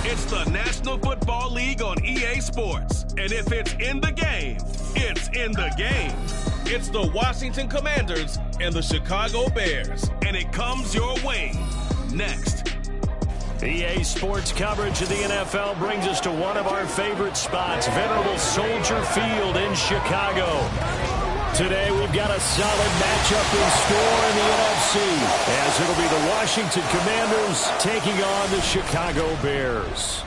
It's the National Football League on EA Sports. And if it's in the game, it's in the game. It's the Washington Commanders and the Chicago Bears. And it comes your way next. EA Sports coverage of the NFL brings us to one of our favorite spots, venerable Soldier Field in Chicago. Today we've got a solid matchup in store in the NFC, as it'll be the Washington Commanders taking on the Chicago Bears.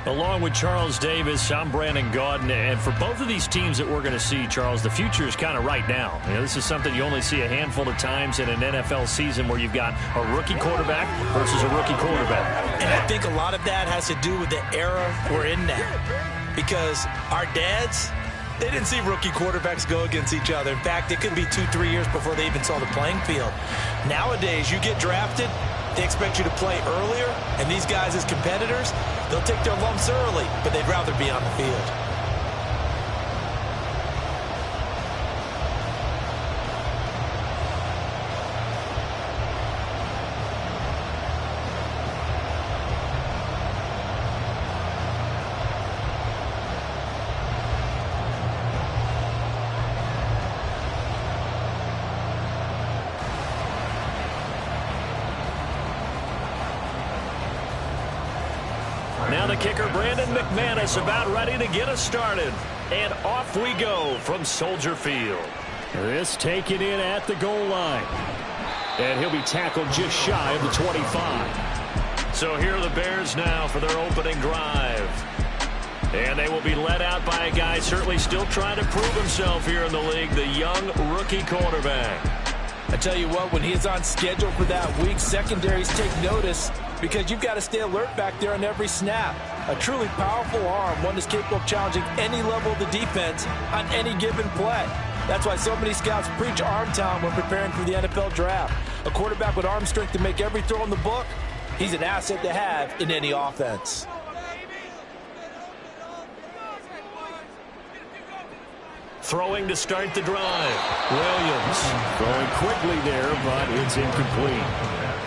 Along with Charles Davis, I'm Brandon Gaudin, and for both of these teams that we're going to see, Charles, the future is kind of right now. You know, this is something you only see a handful of times in an NFL season where you've got a rookie quarterback versus a rookie quarterback. And I think a lot of that has to do with the era we're in now. Because our dads, they didn't see rookie quarterbacks go against each other. In fact, it could be 2-3 years before they even saw the playing field. Nowadays, you get drafted, they expect you to play earlier, and these guys as competitors, they'll take their lumps early, but they'd rather be on the field. Now the kicker, Brandon McManus, about ready to get us started. And off we go from Soldier Field. This taken in at the goal line. And he'll be tackled just shy of the 25. So here are the Bears now for their opening drive. And they will be led out by a guy certainly still trying to prove himself here in the league, the young rookie quarterback. I tell you what, when he is on schedule for that week, secondaries take notice because you've got to stay alert back there on every snap. A truly powerful arm, one that's capable of challenging any level of the defense on any given play. That's why so many scouts preach arm talent when preparing for the NFL draft. A quarterback with arm strength to make every throw in the book, he's an asset to have in any offense. Throwing to start the drive. Williams throwing quickly there, but it's incomplete.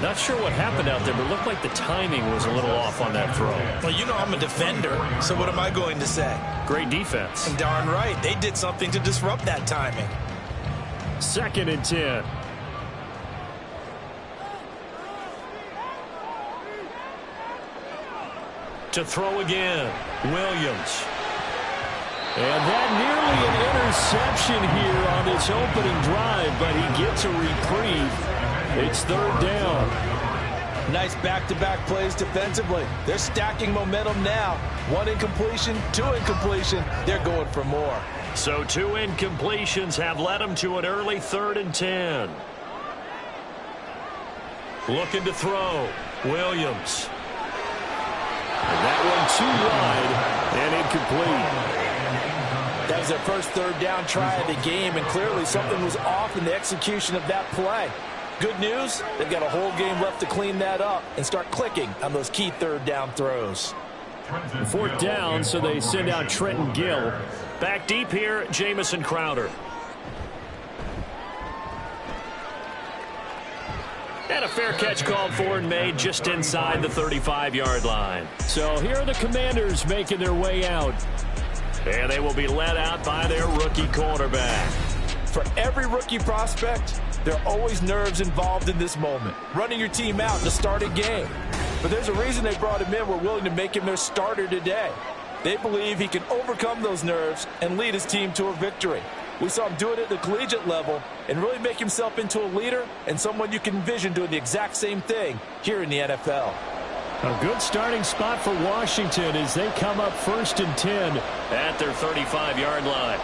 Not sure what happened out there, but it looked like the timing was a little off on that throw. Well, you know I'm a defender, so what am I going to say? Great defense. And darn right, they did something to disrupt that timing. 2nd and 10. To throw again, Williams. And that nearly an interception here on this opening drive, but he gets a reprieve. It's 3rd down. Nice back-to-back plays defensively. They're stacking momentum now. 1 incompletion, 2 incompletion. They're going for more. So 2 incompletions have led them to an early 3rd and 10. Looking to throw, Williams. And that one too wide and incomplete. That was their first 3rd down try of the game, and clearly something was off in the execution of that play. Good news, they've got a whole game left to clean that up and start clicking on those key 3rd down throws. 4th down, so they send out Trenton Gill. Back deep here, Jamison Crowder. And a fair catch called for and made just inside the 35-yard line. So here are the Commanders making their way out. And they will be led out by their rookie quarterback. For every rookie prospect, there are always nerves involved in this moment. Running your team out to start a game. But there's a reason they brought him in. We're willing to make him their starter today. They believe he can overcome those nerves and lead his team to a victory. We saw him do it at the collegiate level and really make himself into a leader and someone you can envision doing the exact same thing here in the NFL. A good starting spot for Washington as they come up 1st and 10 at their 35-yard line.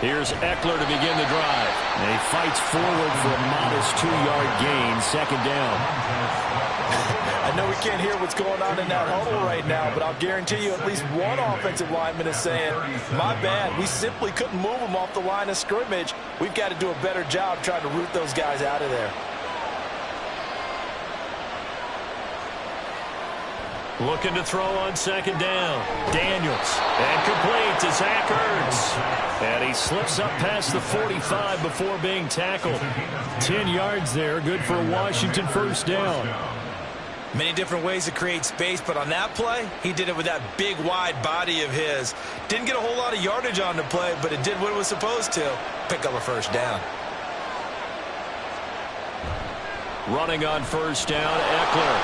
Here's Eckler to begin the drive. And he fights forward for a modest 2-yard gain, 2nd down. I know we can't hear what's going on in that huddle right now, but I'll guarantee you at least one offensive lineman is saying, my bad, we simply couldn't move them off the line of scrimmage. We've got to do a better job trying to root those guys out of there. Looking to throw on 2nd down. Daniels. And complete to Zach Ertz. And he slips up past the 45 before being tackled. 10 yards there, good for a Washington first down. Many different ways to create space, but on that play, he did it with that big, wide body of his. Didn't get a whole lot of yardage on the play, but it did what it was supposed to. Pick up a first down. Running on first down, Eckler.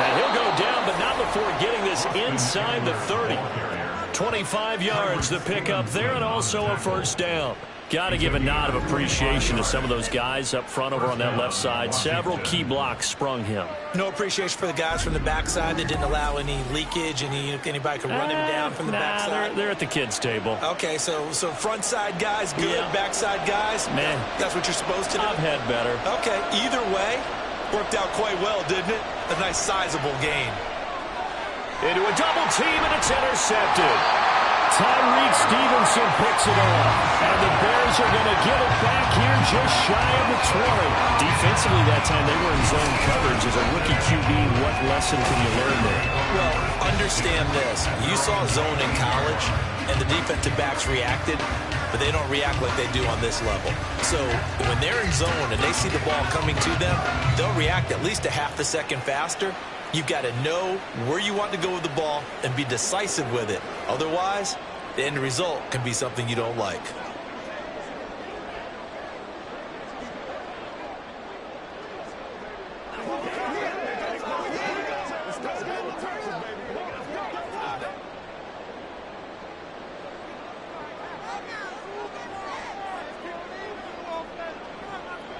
And he'll go down, but not before getting this inside the 30. 25 yards the pickup there, and also a first down. Got to give a nod of appreciation to some of those guys up front over on that left side. Several key blocks sprung him. No appreciation for the guys from the backside that didn't allow any leakage, anybody could run him down from the backside. They're at the kids' table. Okay, so front side guys good, backside guys, man, that's what you're supposed to do. I've had better. Okay, either way, worked out quite well, didn't it? A nice sizable gain. Into a double team, and it's intercepted. Tyreek Stevenson picks it off, and the Bears are going to get it back here just shy of the 20. Defensively that time, they were in zone coverage. As a rookie QB, what lesson can you learn there? Well, understand this. You saw zone in college, and the defensive backs reacted, but they don't react like they do on this level. So when they're in zone and they see the ball coming to them, they'll react at least a half a second faster. You've got to know where you want to go with the ball and be decisive with it. Otherwise, the end result can be something you don't like.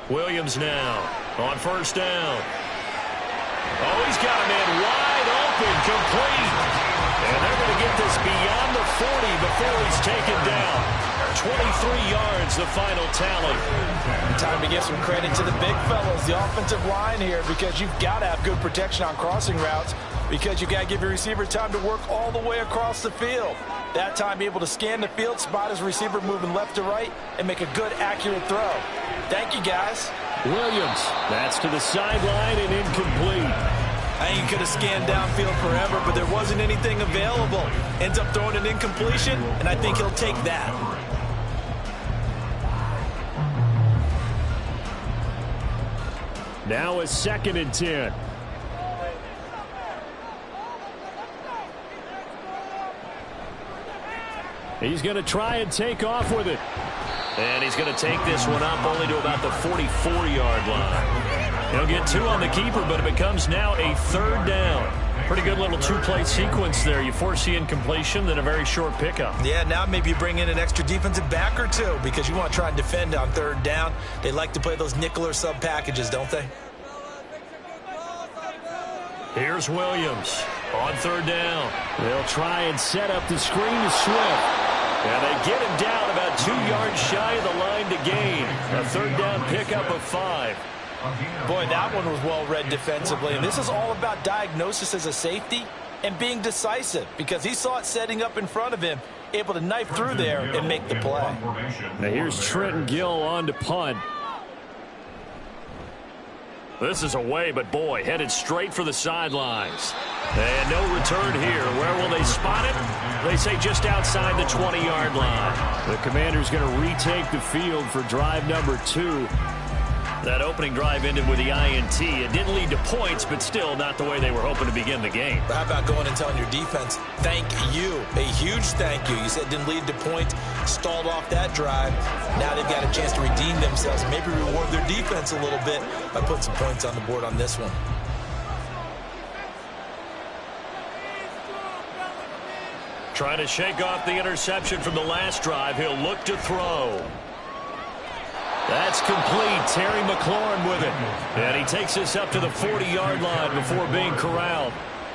Williams now on first down. Oh, he's got a man wide open, complete. And they're going to get this beyond the 40 before he's taken down. 23 yards, the final tally. Time to give some credit to the big fellas, the offensive line here, because you've got to have good protection on crossing routes, because you've got to give your receiver time to work all the way across the field. That time, be able to scan the field, spot his receiver moving left to right, and make a good, accurate throw. Thank you, guys. Williams, that's to the sideline and incomplete. I think he could have scanned downfield forever, but there wasn't anything available. Ends up throwing an incompletion, and I think he'll take that. Now a 2nd and 10. He's going to try and take off with it. And he's going to take this one up only to about the 44-yard line. He'll get 2 on the keeper, but it becomes now a 3rd down. Pretty good little 2-play sequence there. You force the incompletion, then a very short pickup. Yeah, now maybe you bring in an extra defensive back or 2 because you want to try and defend on 3rd down. They like to play those nickel or sub packages, don't they? Here's Williams on 3rd down. They'll try and set up the screen to Swift. And they get him down about 2 yards shy of the line to gain. A 3rd down pickup of 5. Boy, that one was well read defensively. And this is all about diagnosis as a safety and being decisive, because he saw it setting up in front of him, able to knife through there and make the play. Now here's Trenton Gill on to punt. This is away, but boy, headed straight for the sidelines. And no return here. Where will they spot it? They say just outside the 20-yard line. The Commanders going to retake the field for drive number 2. That opening drive ended with the INT. It didn't lead to points, but still not the way they were hoping to begin the game. How about going and telling your defense, thank you, a huge thank you. You said it didn't lead to points, stalled off that drive. Now they've got a chance to redeem themselves, maybe reward their defense a little bit by putting some points on the board on this one. Trying to shake off the interception from the last drive. He'll look to throw. That's complete. Terry McLaurin with it. And he takes this up to the 40-yard line before being corralled.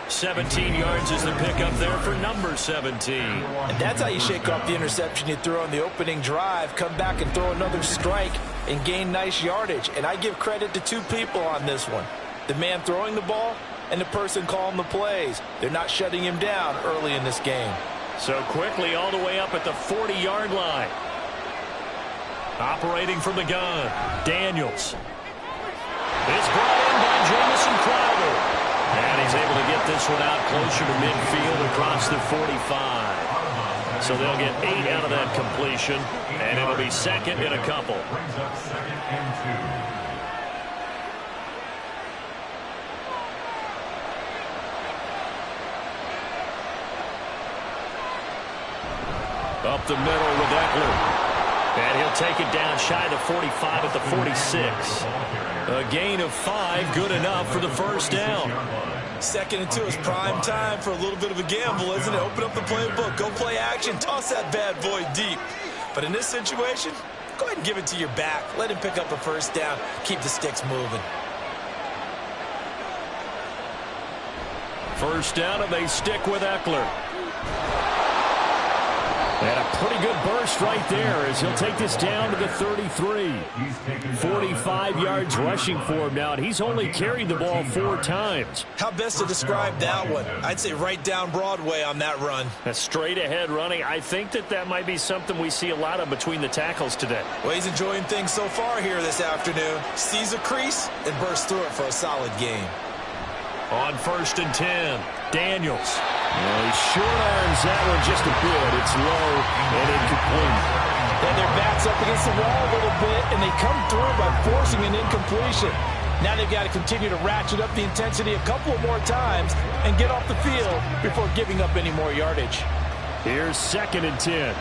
17 yards is the pickup there for number 17. And that's how you shake off the interception you threw on the opening drive. Come back and throw another strike and gain nice yardage. And I give credit to 2 people on this one. The man throwing the ball and the person calling the plays. They're not shutting him down early in this game. So quickly all the way up at the 40-yard line. Operating from the gun, Daniels. It's brought in by Jamison Crowder. And he's able to get this one out closer to midfield across the 45. So they'll get 8 out of that completion, and it'll be second and a couple. Up the middle with Eckler. And he'll take it down shy of the 45 at the 46. A gain of 5, good enough for the first down. 2nd and 2 is prime time for a little bit of a gamble, isn't it? Open up the playbook, go play action, toss that bad boy deep. But in this situation, go ahead and give it to your back. Let him pick up a first down, keep the sticks moving. First down, and they stick with Eckler. And a pretty good burst right there as he'll take this down to the 33. 45 yards rushing for him now, and he's only carried the ball 4 times. How best to describe that one? I'd say right down Broadway on that run. A straight ahead running. I think that might be something we see a lot of between the tackles today. Well, he's enjoying things so far here this afternoon. Sees a crease and bursts through it for a solid gain. On 1st and 10, Daniels. Well, he short arms that one just a bit. It's low and incomplete. Then their back's up against the wall a little bit, and they come through by forcing an incompletion. Now they've got to continue to ratchet up the intensity a couple of more times and get off the field before giving up any more yardage. Here's 2nd and 10.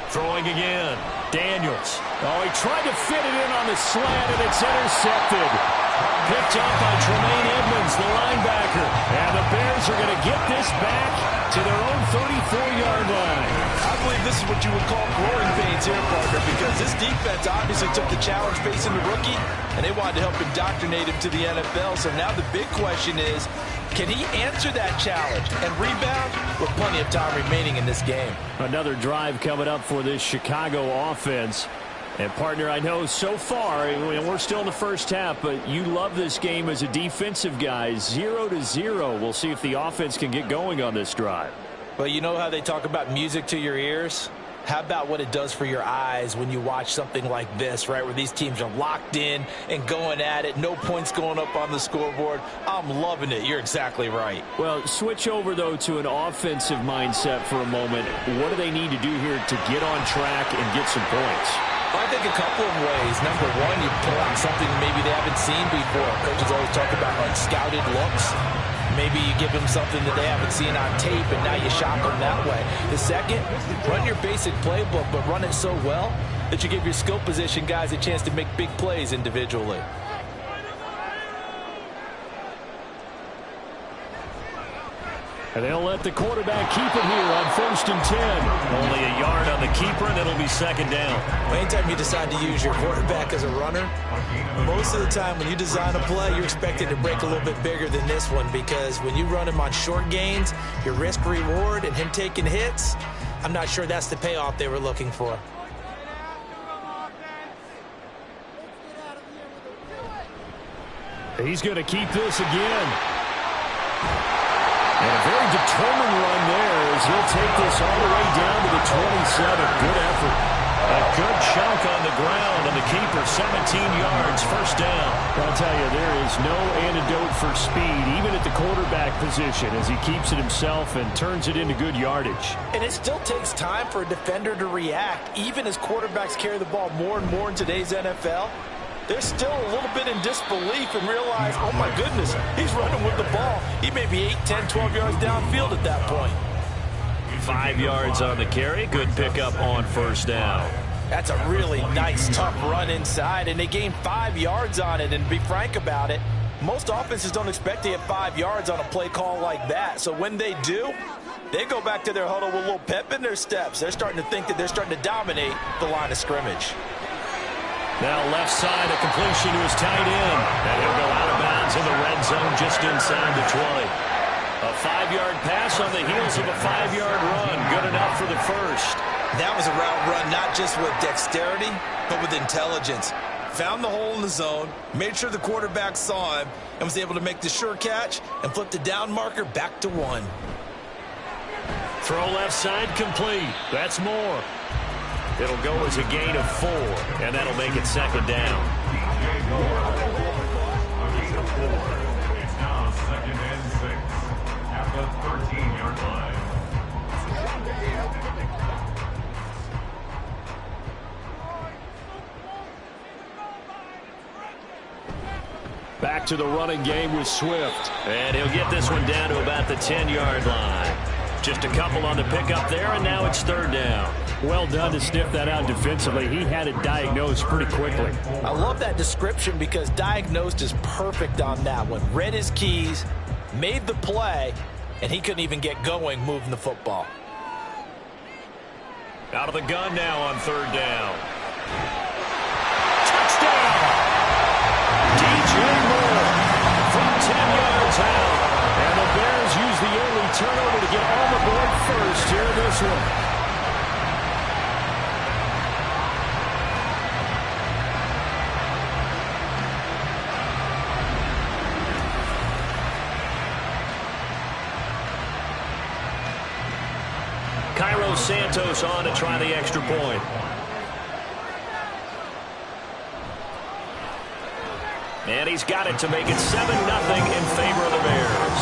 Throwing again. Daniels. Oh, he tried to fit it in on the slant, and it's intercepted. Picked up by Tremaine Edmonds, the linebacker. And the Bears are going to get this back to their own 34-yard line. I believe this is what you would call growing pains here, partner, because this defense obviously took the challenge facing the rookie, and they wanted to help indoctrinate him to the NFL. So now the big question is, can he answer that challenge and rebound with plenty of time remaining in this game? Another drive coming up for this Chicago offense. And, partner, I know so far, we're still in the first half, but you love this game as a defensive guy. 0-0. We'll see if the offense can get going on this drive. Well, you know how they talk about music to your ears? How about what it does for your eyes when you watch something like this, right, where these teams are locked in and going at it, no points going up on the scoreboard? I'm loving it. You're exactly right. Well, switch over, though, to an offensive mindset for a moment. What do they need to do here to get on track and get some points? I think a couple of ways. Number one, you pull out something maybe they haven't seen before. Coaches always talk about unscouted looks. Maybe you give them something that they haven't seen on tape, and now you shock them that way. The second, run your basic playbook, but run it so well that you give your skill position guys a chance to make big plays individually. And they'll let the quarterback keep it here on 1st and 10. Only a yard on the keeper, and it'll be 2nd down. Anytime you decide to use your quarterback as a runner, most of the time when you design a play, you're expected to break a little bit bigger than this one, because when you run him on short gains, your risk-reward and him taking hits, I'm not sure that's the payoff they were looking for. He's going to keep this again. And a very determined run there as he'll take this all the way down to the 27. Good effort. A good chunk on the ground, and the keeper 17 yards, 1st down. I'll tell you, there is no antidote for speed, even at the quarterback position, as he keeps it himself and turns it into good yardage. And it still takes time for a defender to react, even as quarterbacks carry the ball more and more in today's NFL. They're still a little bit in disbelief and realize, oh my goodness, he's running with the ball. He may be 8, 10, 12 yards downfield at that point. 5 yards on the carry. Good pickup on 1st down. That's a really nice, tough run inside, and they gained 5 yards on it. And to be frank about it, most offenses don't expect to get 5 yards on a play call like that. So when they do, they go back to their huddle with a little pep in their steps. They're starting to think that they're starting to dominate the line of scrimmage. Now left side, a completion to his tight end. And he'll go out of bounds in the red zone just inside the 20. A 5-yard pass on the heels of a 5-yard run. Good enough for the first. That was a route run not just with dexterity, but with intelligence. Found the hole in the zone, made sure the quarterback saw him, and was able to make the sure catch and flip the down marker back to 1. Throw left side complete. That's more. It'll go as a gain of 4, and that'll make it 2nd down. back to the running game with Swift. And he'll get this one down to about the 10-yard line. Just a couple on the pickup there, and now it's third down. Well done to sniff that out defensively. He had it diagnosed pretty quickly. I love that description because diagnosed is perfect on that one. Read his keys, made the play, and he couldn't even get going moving the football. Out of the gun now on third down. Touchdown! DJ Moore from 10 yards out. And the Bears use the early turnover to get on the board first here in this one. Santos on to try the extra point. And he's got it to make it 7-0 in favor of the Bears.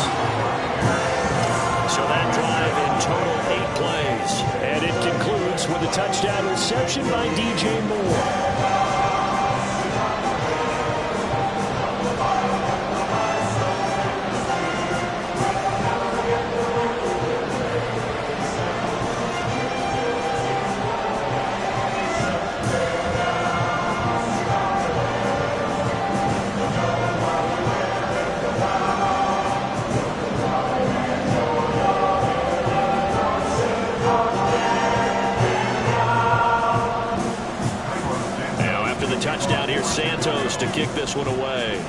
So that drive in total 8 plays. And it concludes with a touchdown reception by DJ Moore. Touchdown here, Santos to kick this one away.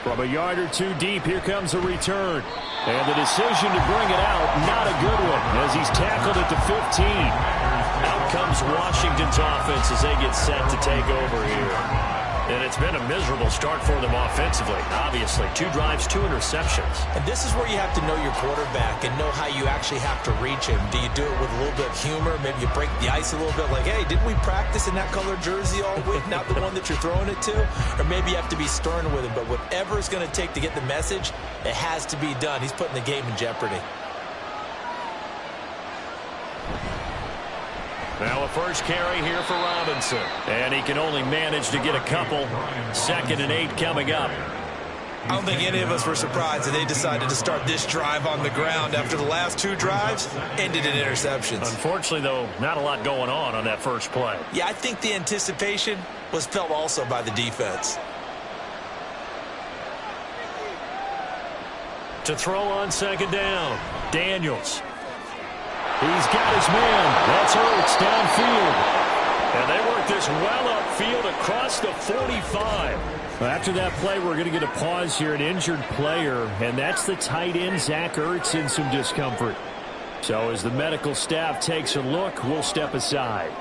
From a yard or two deep, here comes a return. And the decision to bring it out, not a good one, as he's tackled at the 15. Out comes Washington's offense as they get set to take over here. And it's been a miserable start for them offensively. Obviously, 2 drives, 2 interceptions. And this is where you have to know your quarterback and know how you actually have to reach him. Do you do it with a little bit of humor? Maybe you break the ice a little bit like, hey, didn't we practice in that color jersey all week? Not the one that you're throwing it to? Or maybe you have to be stern with him. But whatever it's going to take to get the message, it has to be done. He's putting the game in jeopardy. Now a first carry here for Robinson. And he can only manage to get a couple. 2nd and 8 coming up. I don't think any of us were surprised that they decided to start this drive on the ground after the last 2 drives ended in interceptions. Unfortunately, though, not a lot going on that first play. Yeah, I think the anticipation was felt also by the defense. To throw on 2nd down, Daniels. He's got his man. That's Ertz downfield. And they work this well upfield across the 45. After that play, we're going to get a pause here, an injured player, and that's the tight end, Zach Ertz, in some discomfort. So as the medical staff takes a look, we'll step aside.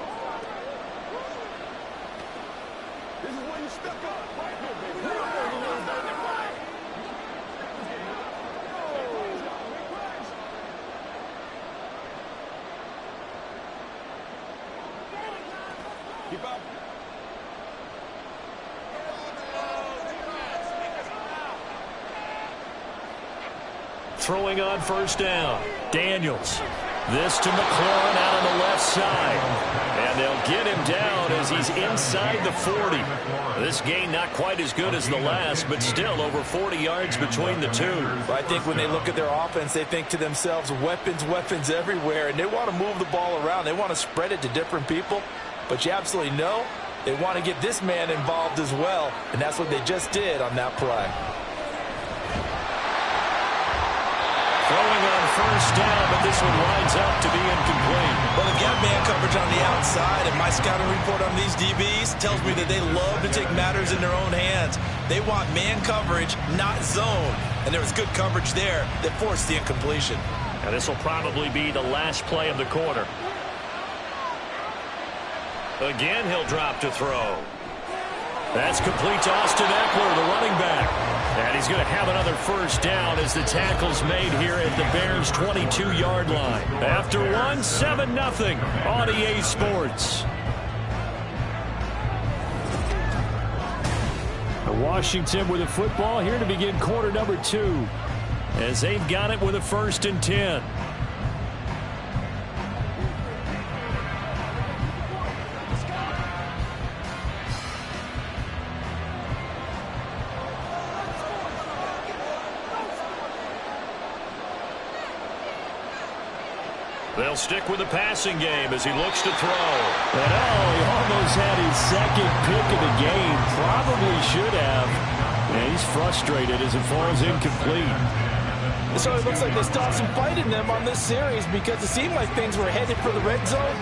Throwing on first down. Daniels. This to McLaurin out on the left side. And they'll get him down as he's inside the 40. This gain not quite as good as the last, but still over 40 yards between the two. I think when they look at their offense, they think to themselves, weapons, weapons everywhere, and they want to move the ball around. They want to spread it to different people, but you absolutely know they want to get this man involved as well, and that's what they just did on that play. Throwing on first down, but this one winds up to be incomplete. Well, they've got man coverage on the outside, and my scouting report on these DBs tells me that they love to take matters in their own hands. They want man coverage, not zone. And there was good coverage there that forced the incompletion. And this will probably be the last play of the quarter. Again, he'll drop to throw. That's complete to Austin Eckler, the running back. And he's going to have another first down as the tackle's made here at the Bears' 22-yard line. After 7-0 on EA Sports. Washington with the football here to begin quarter number 2. As they've got it with a 1st and 10. They'll stick with the passing game as he looks to throw. And he almost had his second pick of the game. Probably should have. And he's frustrated as it falls incomplete. So it looks like they still have some fight in them on this series because it seemed like things were headed for the red zone.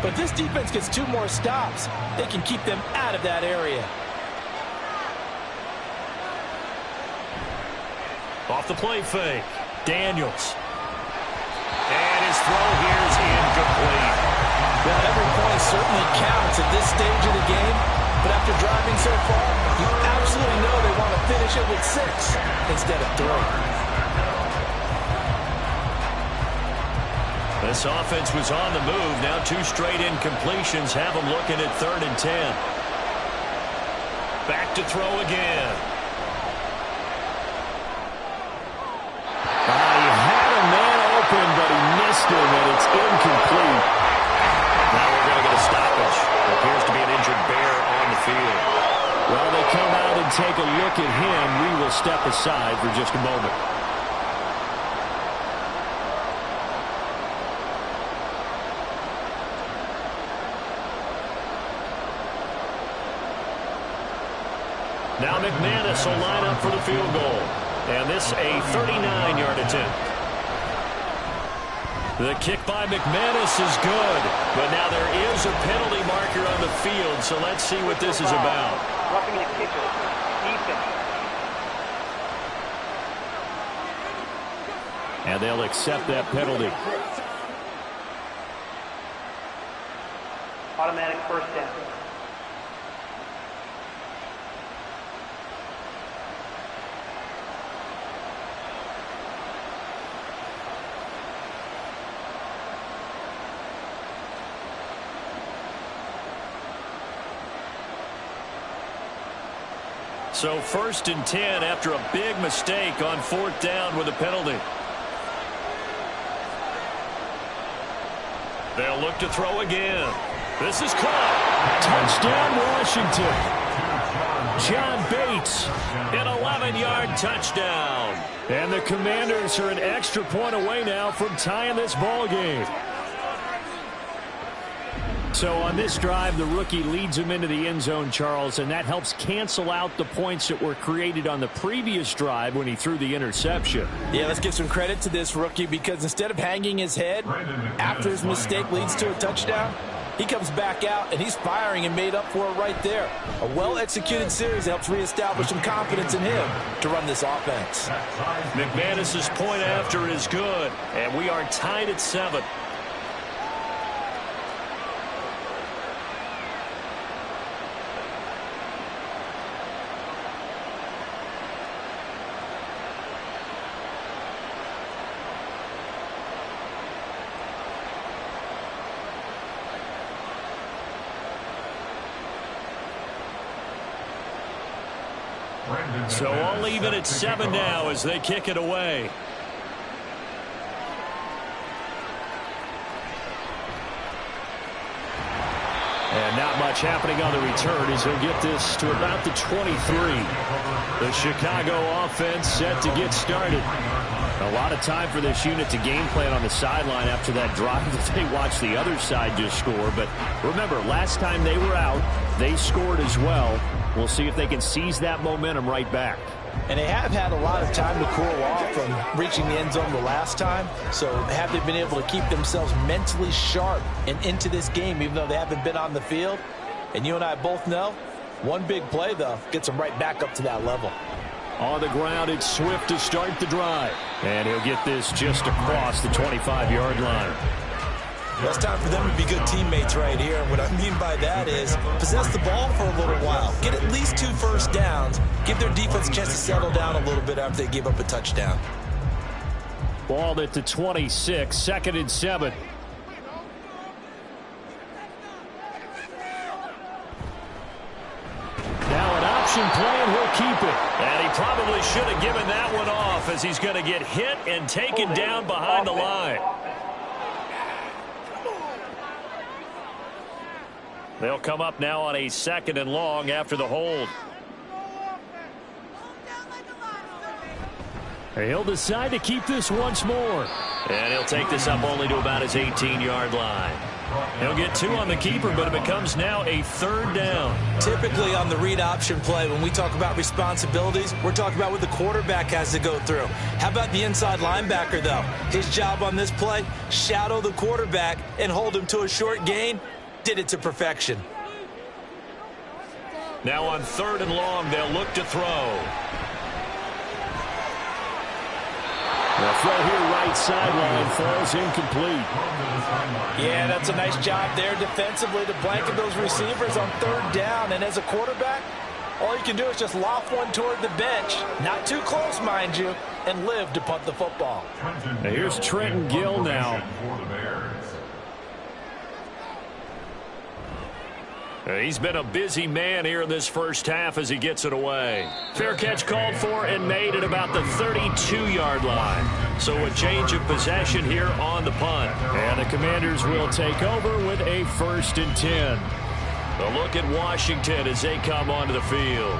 But this defense gets 2 more stops. They can keep them out of that area. Off the play fake. Daniels. And his throw here is incomplete. Well, every point certainly counts at this stage of the game. But after driving so far, you absolutely know they want to finish it with 6 instead of 3. This offense was on the move. Now 2 straight incompletions have them looking at 3rd and 10. Back to throw again. He had a man open, but he missed him, and it's incomplete. Now we're going to get a stoppage. There appears to be an injured bear on the field. Well, they come out and take a look at him. We will step aside for just a moment. Now McManus will line up for the field goal. And this a 39-yard attempt. The kick by McManus is good. But now there is a penalty marker on the field, so let's see what this is about. Roughing the kicker. Defense. And they'll accept that penalty. Automatic first down. So 1st and 10 after a big mistake on 4th down with a penalty. They'll look to throw again. This is caught. Touchdown, Washington. John Bates, an 11-yard touchdown. And the Commanders are an extra point away now from tying this ball game. So on this drive, the rookie leads him into the end zone, Charles, and that helps cancel out the points that were created on the previous drive when he threw the interception. Yeah, let's give some credit to this rookie because instead of hanging his head after his mistake leads to a touchdown, he comes back out and he's firing and made up for it right there. A well-executed series helps reestablish some confidence in him to run this offense. McManus's point after is good, and we are tied at 7. So all even at 7 now as they kick it away. And not much happening on the return as he'll get this to about the 23. The Chicago offense set to get started. A lot of time for this unit to game plan on the sideline after that drive that they watched the other side just score. But remember, last time they were out, they scored as well. We'll see if they can seize that momentum right back. And they have had a lot of time to cool off from reaching the end zone the last time. So have they been able to keep themselves mentally sharp and into this game even though they haven't been on the field? And you and I both know, one big play, though, gets them right back up to that level. On the ground, it's Swift to start the drive. And he'll get this just across the 25-yard line. Well, it's time for them to be good teammates right here. And what I mean by that is possess the ball for a little while. Get at least 2 first downs. Give their defense a chance to settle down a little bit after they give up a touchdown. Ball at the 26, 2nd and 7. Now an option play, and he'll keep it. And he probably should have given that one off as he's going to get hit and taken down behind the line. They'll come up now on a 2nd and long after the hold. He'll decide to keep this once more. And he'll take this up only to about his 18-yard line. He'll get 2 on the keeper, but it becomes now a 3rd down. Typically on the read option play, when we talk about responsibilities, we're talking about what the quarterback has to go through. How about the inside linebacker, though? His job on this play, shadow the quarterback and hold him to a short gain. Did it to perfection. Now on 3rd and long, they'll look to throw. The throw here right sideline falls incomplete. Yeah, that's a nice job there defensively to blanket those receivers on 3rd down. And as a quarterback, all you can do is just loft one toward the bench. Not too close, mind you, and live to punt the football. Now here's Trenton Gill now. He's been a busy man here in this first half as he gets it away. Fair catch called for and made at about the 32-yard line. So a change of possession here on the punt. And the Commanders will take over with a 1st and 10. A look at Washington as they come onto the field.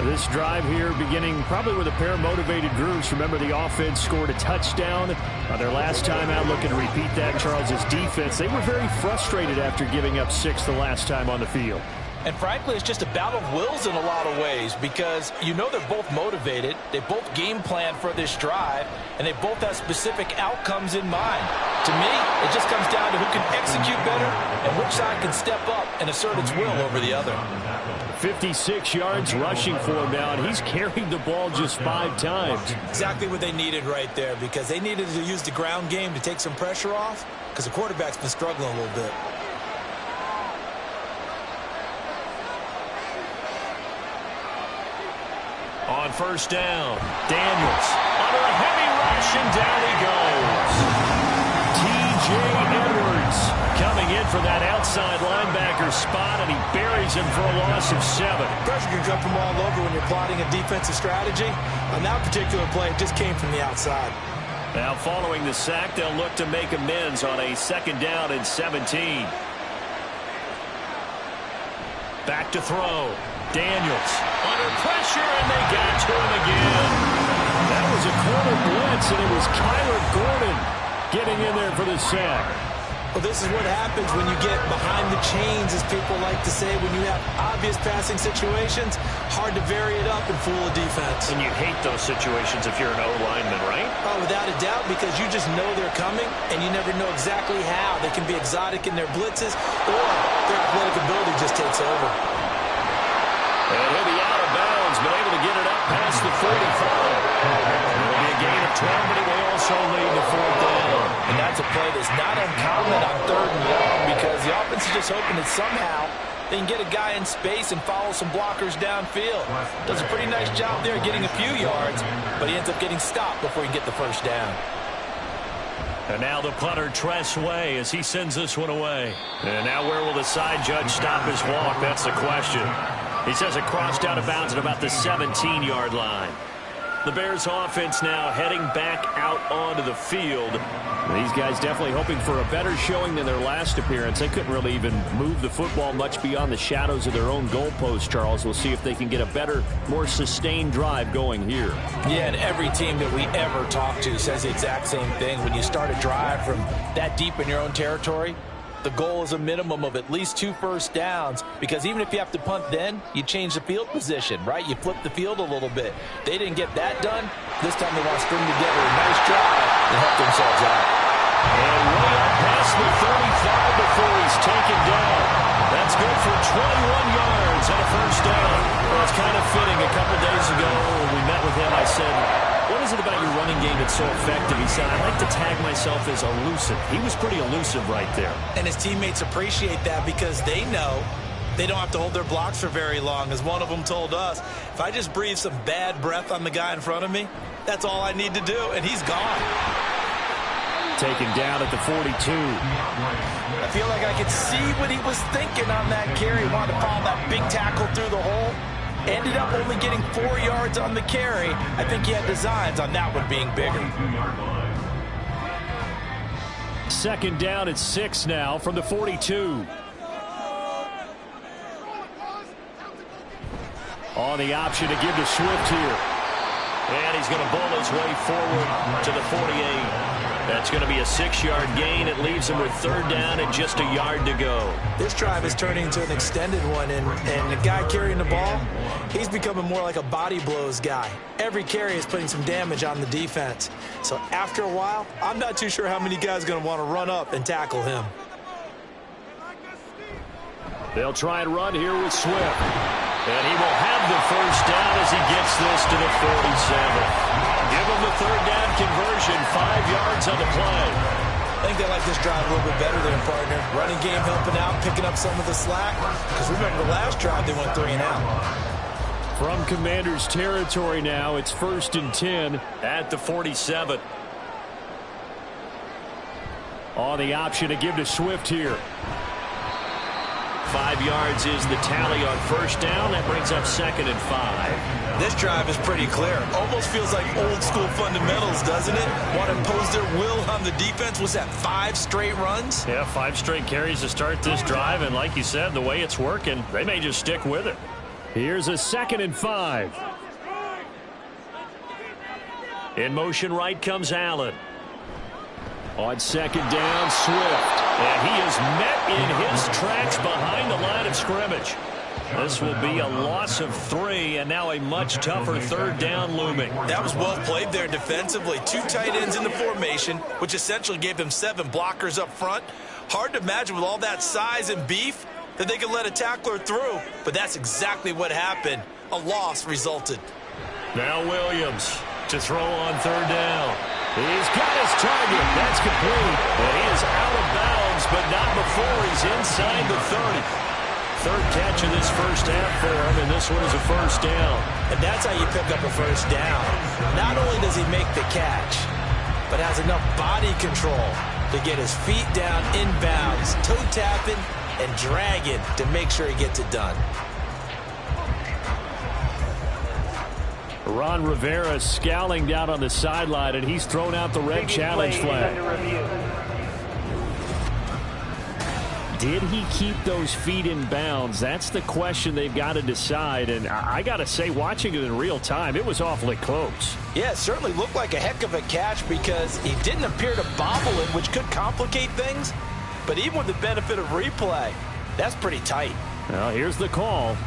This drive here beginning probably with a pair of motivated groups. Remember, the offense scored a touchdown on their last time out. Looking to repeat that. Charles's defense, they were very frustrated after giving up 6 the last time on the field. And frankly, it's just a battle of wills in a lot of ways because you know they're both motivated. They both game plan for this drive, and they both have specific outcomes in mind. To me, it just comes down to who can execute better and which side can step up and assert its will over the other. 56 yards rushing for him now, and he's carried the ball just 5 times. Exactly what they needed right there because they needed to use the ground game to take some pressure off because the quarterback's been struggling a little bit. On 1st down, Daniels under a heavy rush, and down he goes. T.J. Edwards coming in for that outside linebacker spot, and he buries him for a loss of 7. Pressure can come from all over when you're plotting a defensive strategy. On that particular play, it just came from the outside. Now following the sack, they'll look to make amends on a 2nd down and 17. Back to throw. Daniels under pressure, and they got to him again. That was a corner blitz, and it was Kyler Gordon getting in there for the sack. Well, this is what happens when you get behind the chains, as people like to say. When you have obvious passing situations, hard to vary it up and fool a defense. And you hate those situations if you're an O-lineman, right? Oh, without a doubt, because you just know they're coming, and you never know exactly how. They can be exotic in their blitzes, or their athletic ability just takes over. And he'll be out of bounds, but able to get it up past the 45. It'll be a gain of 12, but he may also lead to 4th down. And that's a play that's not uncommon on 3rd and long because the offense is just hoping that somehow they can get a guy in space and follow some blockers downfield. Does a pretty nice job there getting a few yards, but he ends up getting stopped before he can get the 1st down. And now the punter Tress Way as he sends this one away. And now where will the side judge stop his walk? That's the question. He says it crossed out of bounds at about the 17-yard line. The Bears offense now heading back out onto the field. These guys definitely hoping for a better showing than their last appearance. They couldn't really even move the football much beyond the shadows of their own goalpost, Charles. We'll see if they can get a better, more sustained drive going here. Yeah, and every team that we ever talk to says the exact same thing. When you start a drive from that deep in your own territory, the goal is a minimum of at least 2 first downs because even if you have to punt then, you change the field position, right? You flip the field a little bit. They didn't get that done. This time they want to string together a nice drive and help themselves out. And way up past the 35 before he's taken down. That's good for 21 yards and a 1st down. Well, it's kind of fitting. A couple days ago when we met with him, I said, what is it about your running game that's so effective? He said, I like to tag myself as elusive. He was pretty elusive right there. And his teammates appreciate that because they know they don't have to hold their blocks for very long. As one of them told us, if I just breathe some bad breath on the guy in front of me, that's all I need to do, and he's gone. Taken down at the 42. I feel like I could see what he was thinking on that carry. He wanted to follow that big tackle through the hole. Ended up only getting 4 yards on the carry. I think he had designs on that one being bigger. 2nd down at 6 now from the 42. On the option to give to Swift here. And he's going to bowl his way forward to the 48. That's going to be a 6-yard gain. It leaves him with third down and just a yard to go. This drive is turning into an extended one, and the guy carrying the ball, he's becoming more like a body blows guy. Every carry is putting some damage on the defense. So after a while, I'm not too sure how many guys are going to want to run up and tackle him. They'll try and run here with Swift. And he will have the first down as he gets this to the 47. Give him the third down conversion, 5 yards on the play. I think they like this drive a little bit better than partner. Running game helping out, picking up some of the slack. Because remember the last drive, they went 3 and out. From Commanders territory now, it's 1st and 10 at the 47. On the option to give to Swift here. 5 yards is the tally on first down. That brings up 2nd and 5. This drive is pretty clear. Almost feels like old school fundamentals, doesn't it? Want to impose their will on the defense. Was that 5 straight runs? Yeah, 5 straight carries to start this drive. And like you said, the way it's working, they may just stick with it. Here's a 2nd and 5. In motion right comes Allen. On 2nd down, Swift. And he is met in his tracks behind the line of scrimmage. This will be a loss of 3, and now a much tougher third down looming. That was well played there defensively. 2 tight ends in the formation, which essentially gave them 7 blockers up front. Hard to imagine with all that size and beef that they could let a tackler through, but that's exactly what happened. A loss resulted. Now Williams to throw on third down. He's got his target. That's complete. And he is out of bounds, but not before he's inside the 30. Third catch of this first half for him, and this one is a first down. And that's how you pick up a first down. Not only does he make the catch, but has enough body control to get his feet down inbounds, toe tapping and dragging to make sure he gets it done. Ron Rivera scowling down on the sideline, and he's thrown out the red challenge flag. Did he keep those feet in bounds? That's the question they've got to decide. And I got to say, watching it in real time, it was awfully close. Yeah, it certainly looked like a heck of a catch because he didn't appear to bobble it, which could complicate things. But even with the benefit of replay, that's pretty tight. Well, here's the call.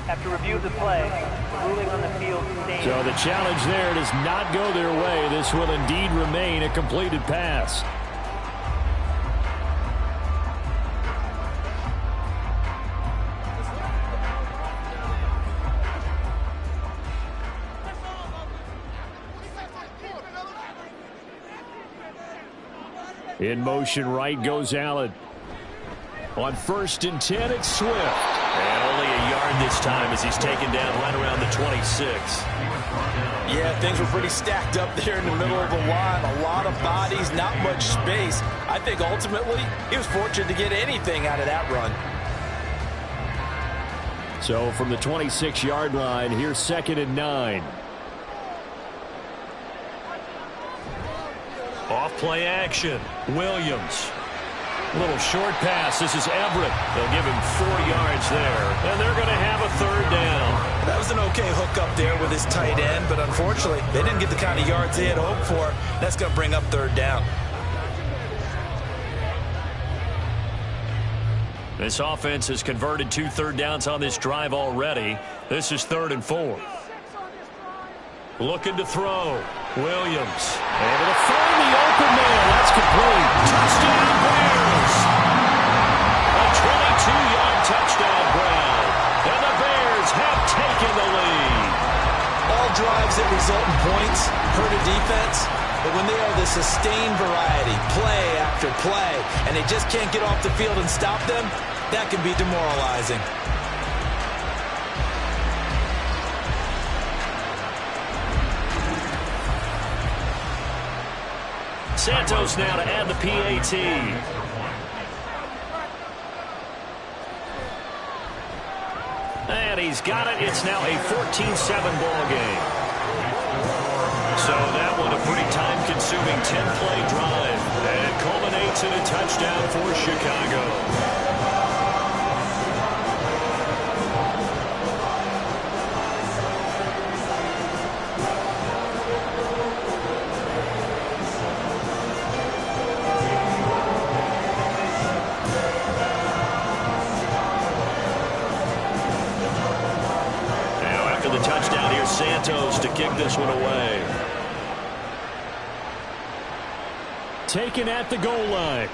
After review of the play, the ruling on the field stands. So the challenge there does not go their way. This will indeed remain a completed pass. In motion right goes Allen. On 1st and 10, it's Swift. And only a yard this time as he's taken down right around the 26. Yeah, things were pretty stacked up there in the middle of the line. A lot of bodies, not much space. I think ultimately he was fortunate to get anything out of that run. So from the 26-yard line, here's 2nd and 9. Off play action. Williams. Little short pass. This is Everett. They'll give him 4 yards there. And they're going to have a third down. That was an okay hook up there with his tight end, but unfortunately, they didn't get the kind of yards they had hoped for. That's going to bring up third down. This offense has converted 2 third downs on this drive already. This is 3rd and 4. Looking to throw. Williams. Able to find the open man. That's complete. Touchdown, Bears. A 22-yard touchdown Brown. And the Bears have taken the lead. All drives that result in points hurt a defense, but when they are the sustained variety, play after play, and they just can't get off the field and stop them, that can be demoralizing. Santos now to add the PAT. And he's got it. It's now a 14-7 ball game. So that one a pretty time-consuming 10-play drive. And it culminates in a touchdown for Chicago. kick this one away. Taken at the goal line.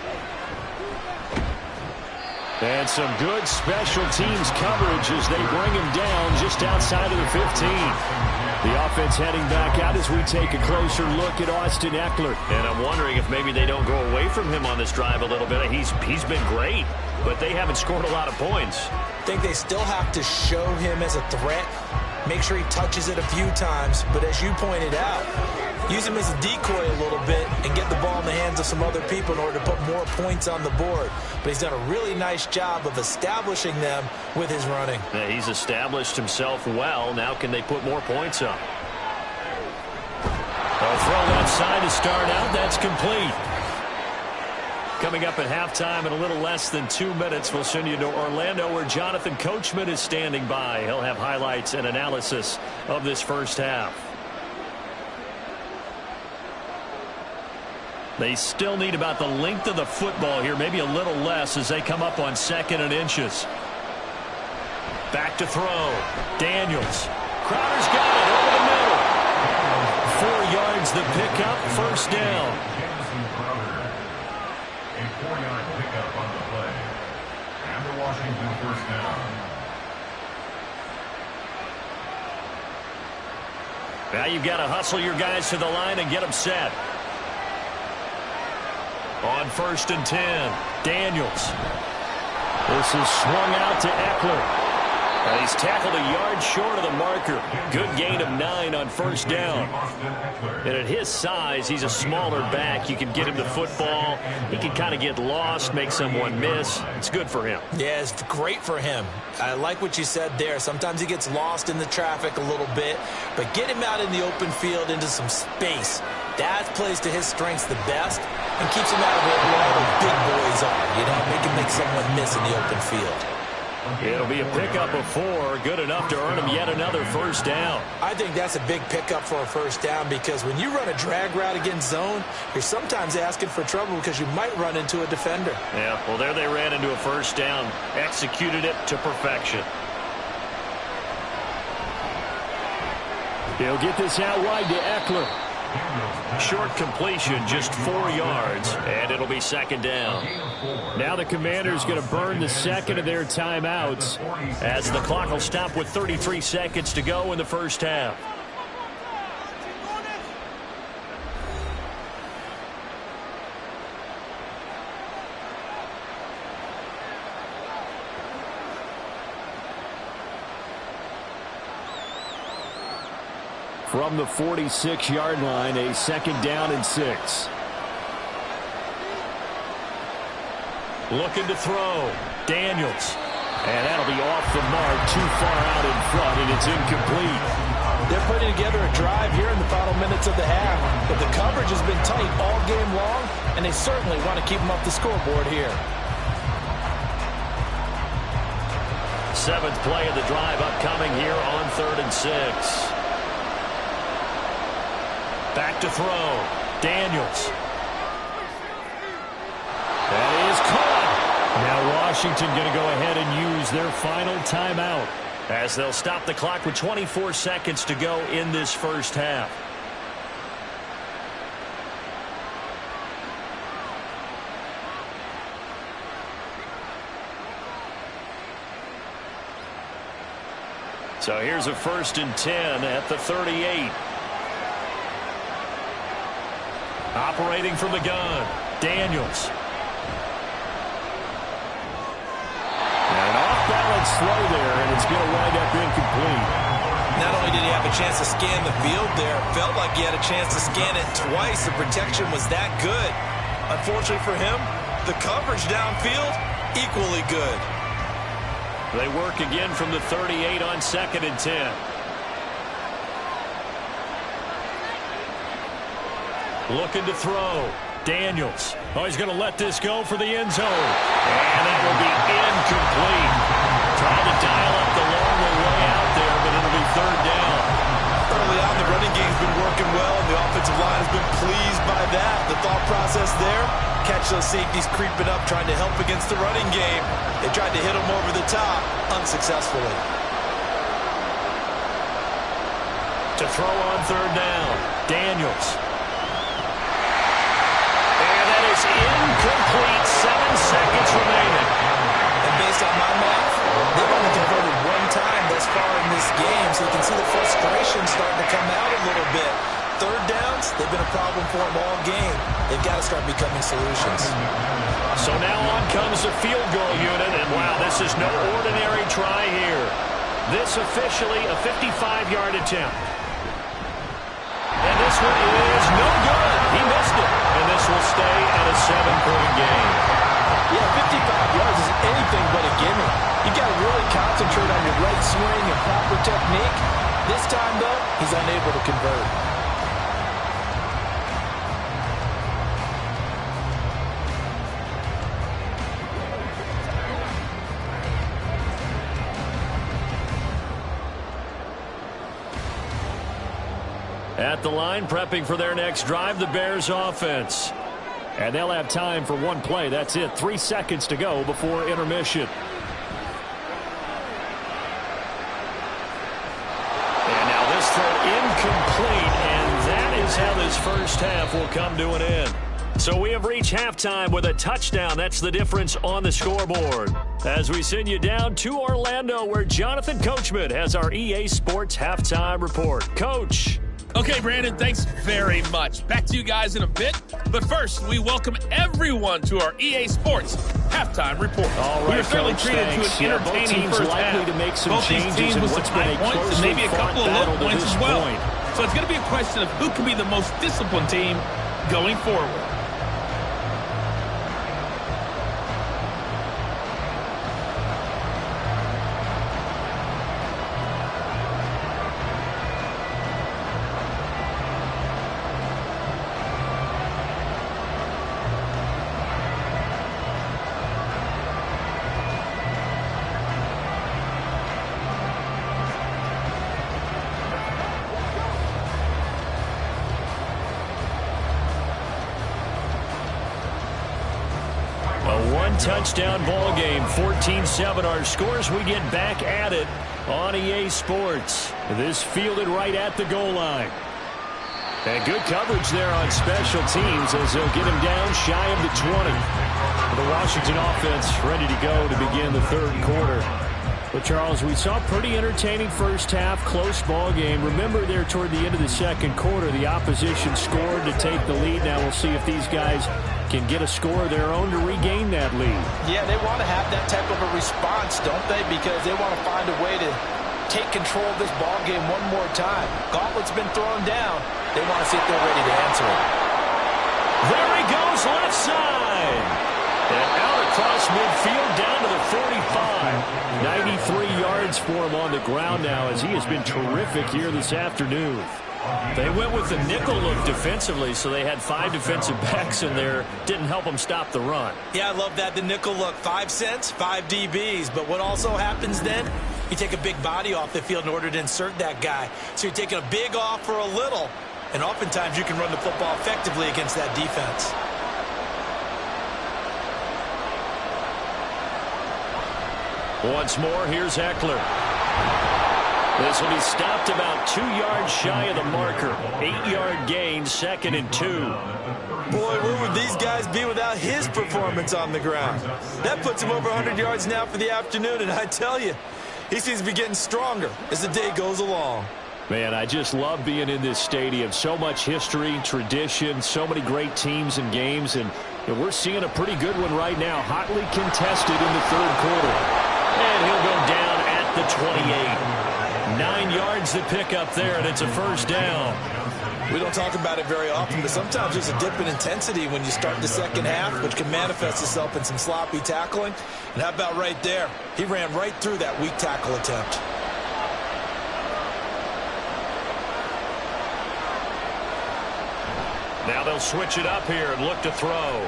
And some good special teams coverage as they bring him down just outside of the 15. The offense heading back out as we take a closer look at Austin Eckler. And I'm wondering if maybe they don't go away from him on this drive a little bit. He's been great, but they haven't scored a lot of points. I think they still have to show him as a threat. Make sure he touches it a few times. But as you pointed out, use him as a decoy a little bit and get the ball in the hands of some other people in order to put more points on the board. But he's done a really nice job of establishing them with his running. Yeah, he's established himself well. Now can they put more points up? They'll throw that side to start out. That's complete. Coming up at halftime in a little less than 2 minutes, we'll send you to Orlando where Jonathan Coachman is standing by. He'll have highlights and analysis of this first half. They still need about the length of the football here, maybe a little less as they come up on 2nd and inches. Back to throw. Daniels. Crowder's got it over the middle. 4 yards the pickup, first down. A 4-yard pickup on the play. And the Washington first down. Now you've got to hustle your guys to the line and get them set. On 1st and 10, Daniels. This is swung out to Eckler. And he's tackled a yard short of the marker. Good gain of 9 on first down. And at his size, he's a smaller back. You can get him the football. He can kind of get lost, make someone miss. It's good for him. Yeah, it's great for him. I like what you said there. Sometimes he gets lost in the traffic a little bit. But get him out in the open field into some space. That plays to his strengths the best and keeps him out of where all the big boys are. You know, make someone miss in the open field. It'll be a pickup of 4, good enough to earn him yet another first down. I think that's a big pickup for a first down because when you run a drag route against zone, you're sometimes asking for trouble because you might run into a defender. Yeah, well, there they ran into a first down, executed it to perfection. He'll get this out wide to Eckler. Short completion, just 4 yards, and it'll be 2nd down. Now the Commanders going to burn the second of their timeouts as the clock will stop with 33 seconds to go in the first half. From the 46-yard line, a 2nd down and 6. Looking to throw. Daniels. And that'll be off the mark, too far out in front, and it's incomplete. They're putting together a drive here in the final minutes of the half. But the coverage has been tight all game long, and they certainly want to keep them off the scoreboard here. 7th play of the drive upcoming here on 3rd and 6. Back to throw. Daniels. That is caught. Now Washington going to go ahead and use their final timeout as they'll stop the clock with 24 seconds to go in this first half. So here's a 1st and 10 at the 38. Operating from the gun, Daniels. And off-balance throw there, and it's going to wind up incomplete. Not only did he have a chance to scan the field there, felt like he had a chance to scan it twice. The protection was that good. Unfortunately for him, the coverage downfield, equally good. They work again from the 38 on 2nd and 10. Looking to throw. Daniels. Oh, he's going to let this go for the end zone. And that will be incomplete. Trying to dial up the long way out there, but it'll be 3rd down. Early on, the running game's been working well, and the offensive line has been pleased by that. The thought process there, catch those safeties creeping up, trying to help against the running game. They tried to hit them over the top, unsuccessfully. To throw on third down, Daniels. And that is incomplete. 7 seconds remaining. And based on my math, they've only converted one time thus far in this game, so you can see the frustration starting to come out a little bit. Third downs, they've been a problem for them all game. They've got to start becoming solutions. So now on comes the field goal unit, and wow, this is no ordinary try here. This officially a 55-yard attempt. And this one is no good. He missed it, and this will stay at a 7-point game. Yeah, 55 yards is anything but a gimme. You got to really concentrate on your right swing and proper technique. This time, though, he's unable to convert. At the line, prepping for their next drive, the Bears offense. And they'll have time for one play. That's it. 3 seconds to go before intermission. And now this throw incomplete, and that is how this first half will come to an end. So we have reached halftime with a touchdown. That's the difference on the scoreboard. As we send you down to Orlando, where Jonathan Coachman has our EA Sports halftime report. Coach. Okay, Brandon, thanks very much. Back to you guys in a bit. But first, we welcome everyone to our EA Sports halftime report. All right, we were certainly treated to an entertaining first half. To make some both these teams with some high points and maybe a couple of low points as well. So it's going to be a question of who can be the most disciplined team going forward. Touchdown ball game, 14-7 our scores. We get back at it on EA Sports. This fielded right at the goal line. And good coverage there on special teams as they'll get him down shy of the 20. The Washington offense ready to go to begin the third quarter. But, Charles, we saw a pretty entertaining first half, close ball game. Remember there toward the end of the second quarter, the opposition scored to take the lead. Now we'll see if these guys can get a score of their own to regain that lead. Yeah, they want to have that type of a response, don't they? Because they want to find a way to take control of this ball game one more time. Gauntlet's been thrown down. They want to see if they're ready to answer it. There he goes, left side. And out across midfield down to the 45. 93 yards for him on the ground now as he has been terrific here this afternoon. They went with the nickel look defensively, so they had 5 defensive backs in there. Didn't help them stop the run. Yeah, I love that, the nickel look. 5 cents, 5 DBs. But what also happens then, you take a big body off the field in order to insert that guy. So you're taking a big off for a little, and oftentimes you can run the football effectively against that defense. Once more, here's Eckler. This will be stopped about 2 yards shy of the marker. 8-yard gain, 2nd and 2. Boy, where would these guys be without his performance on the ground? That puts him over 100 yards now for the afternoon, and I tell you, he seems to be getting stronger as the day goes along. Man, I just love being in this stadium. So much history, tradition, so many great teams and games, and we're seeing a pretty good one right now. Hotly contested in the third quarter. And he'll go down at the 28. 9 yards to pick up there, and it's a first down. We don't talk about it very often, but sometimes there's a dip in intensity when you start the second half, which can manifest itself in some sloppy tackling. And how about right there? He ran right through that weak tackle attempt. Now they'll switch it up here and look to throw.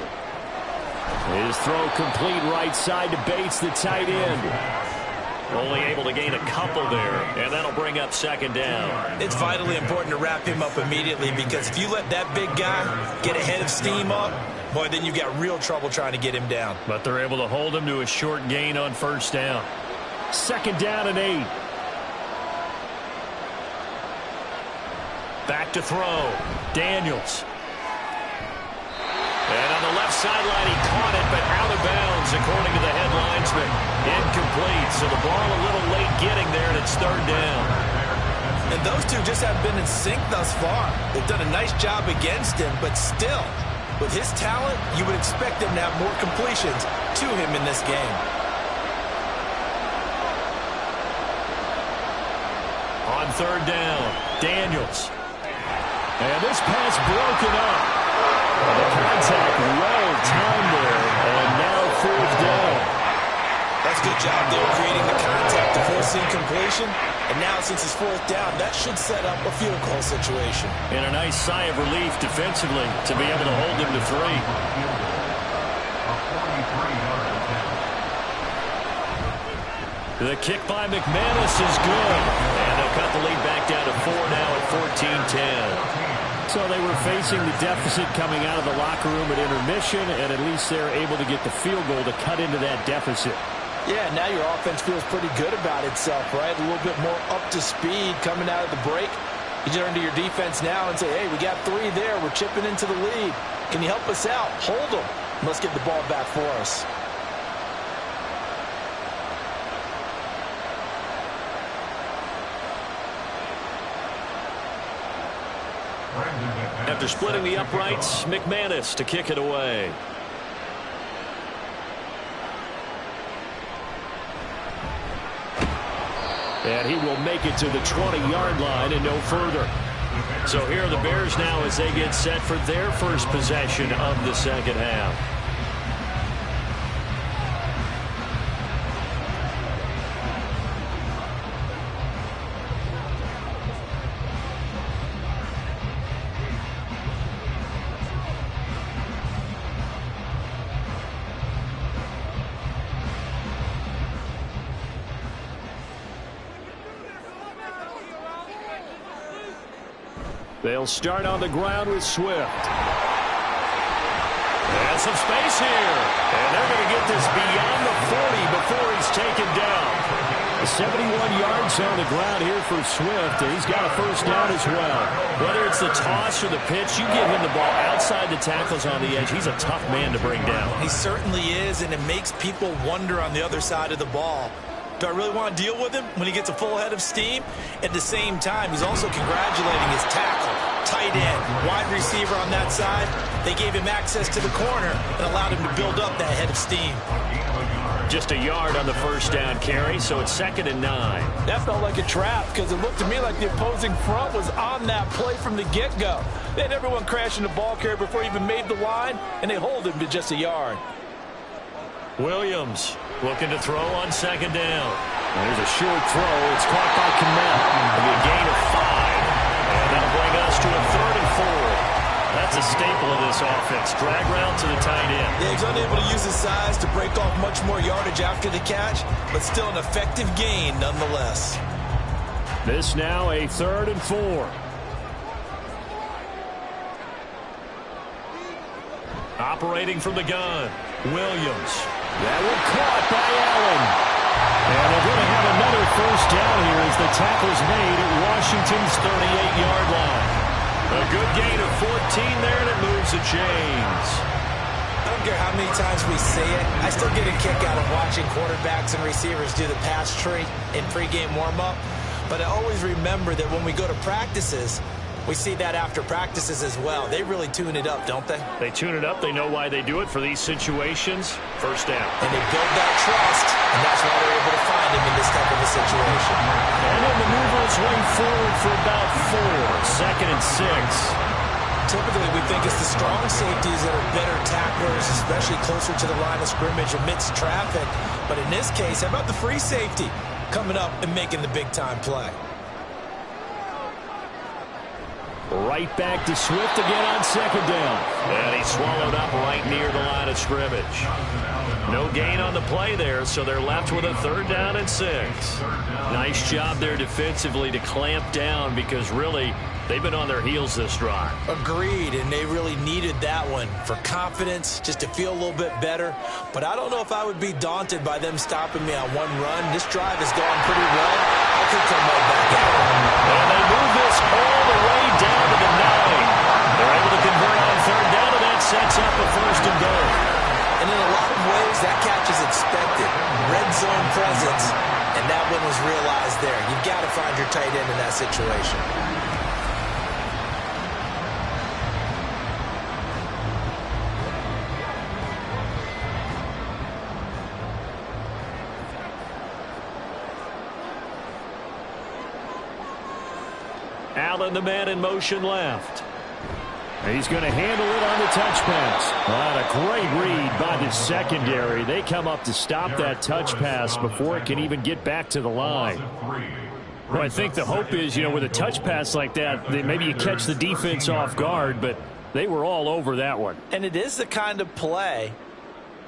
His throw complete right side to Bates, the tight end. Only able to gain a couple there, and that'll bring up 2nd down. It's vitally important to wrap him up immediately, because if you let that big guy get ahead of steam up, boy, then you've got real trouble trying to get him down. But they're able to hold him to a short gain on first down. 2nd down and 8. Back to throw. Daniels. And on the left sideline, he caught it, but out of bounds, according to the head linesman. Incomplete, so the ball a little late getting there, and it's third down. And those two just haven't been in sync thus far. They've done a nice job against him, but still, with his talent, you would expect him to have more completions to him in this game. On third down, Daniels. And this pass broken up. The contact well timed there, and now fourth down. That's a good job there creating the contact to force the incompletion. And now since it's fourth down, that should set up a field goal situation. And a nice sigh of relief defensively to be able to hold him to 3. The kick by McManus is good. And they'll cut the lead back down to 4 now at 14-10. So they were facing the deficit coming out of the locker room at intermission, and at least they're able to get the field goal to cut into that deficit. Yeah, now your offense feels pretty good about itself, right? A little bit more up to speed coming out of the break. You turn to your defense now and say, hey, we got 3 there. We're chipping into the lead. Can you help us out? Hold them. Let's get the ball back for us. After splitting the uprights, McManus to kick it away. And he will make it to the 20-yard line and no further. So here are the Bears now as they get set for their first possession of the second half. They'll start on the ground with Swift. And some space here. And they're going to get this beyond the 40 before he's taken down. 71 yards on the ground here for Swift, and he's got a first down as well. Whether it's the toss or the pitch, you get him the ball outside the tackles on the edge. He's a tough man to bring down. He certainly is, and it makes people wonder on the other side of the ball. Do I really want to deal with him when he gets a full head of steam? At the same time, he's also congratulating his tackle, tight end, wide receiver on that side. They gave him access to the corner and allowed him to build up that head of steam. Just a yard on the first down carry, so it's 2nd and 9. That felt like a trap because it looked to me like the opposing front was on that play from the get-go. They had everyone crashing the ball carrier before he even made the line, and they hold him to just a yard. Williams looking to throw on 2nd down. There's a short throw. It's caught by Kmet. It'll be a gain of 5. And that'll bring us to a 3rd and 4. That's a staple of this offense. Drag route to the tight end. Yeah, he's unable to use his size to break off much more yardage after the catch, but still an effective gain nonetheless. This now a 3rd and 4. Operating from the gun, Williams. That one caught by Allen. And they're going to have another first down here as the tackle's made at Washington's 38-yard line. A good gain of 14 there, and it moves the chains. I don't care how many times we say it, I still get a kick out of watching quarterbacks and receivers do the pass tree in pregame warm-up. But I always remember that when we go to practices, we see that after practices as well. They really tune it up, don't they? They tune it up. They know why they do it for these situations. First down. And they build that trust, and that's why they're able to find him in this type of a situation. And then maneuver his way forward for about 4. 2nd and 6. Typically, we think it's the strong safeties that are better tacklers, especially closer to the line of scrimmage amidst traffic. But in this case, how about the free safety coming up and making the big-time play? Right back to Swift again on 2nd down. And he's swallowed up right near the line of scrimmage. No gain on the play there, so they're left with a 3rd down and 6. Nice job there defensively to clamp down because really They've been on their heels this drive. Agreed, and they really needed that one for confidence, just to feel a little bit better. But I don't know if I would be daunted by them stopping me on one run. This drive has gone pretty well. I could come right back at it. And they move this all the way down to the 9. They're able to convert on third down, and that sets up a first and goal. And in a lot of ways, that catch is expected. Red zone presence, and that one was realized there. You've got to find your tight end in that situation. Allen, the man in motion left. He's going to handle it on the touch pass. What a great read by the secondary. They come up to stop that touch pass before it can even get back to the line. Well, I think the hope is, with a touch pass like that, maybe you catch the defense off guard, but they were all over that one. And it is the kind of play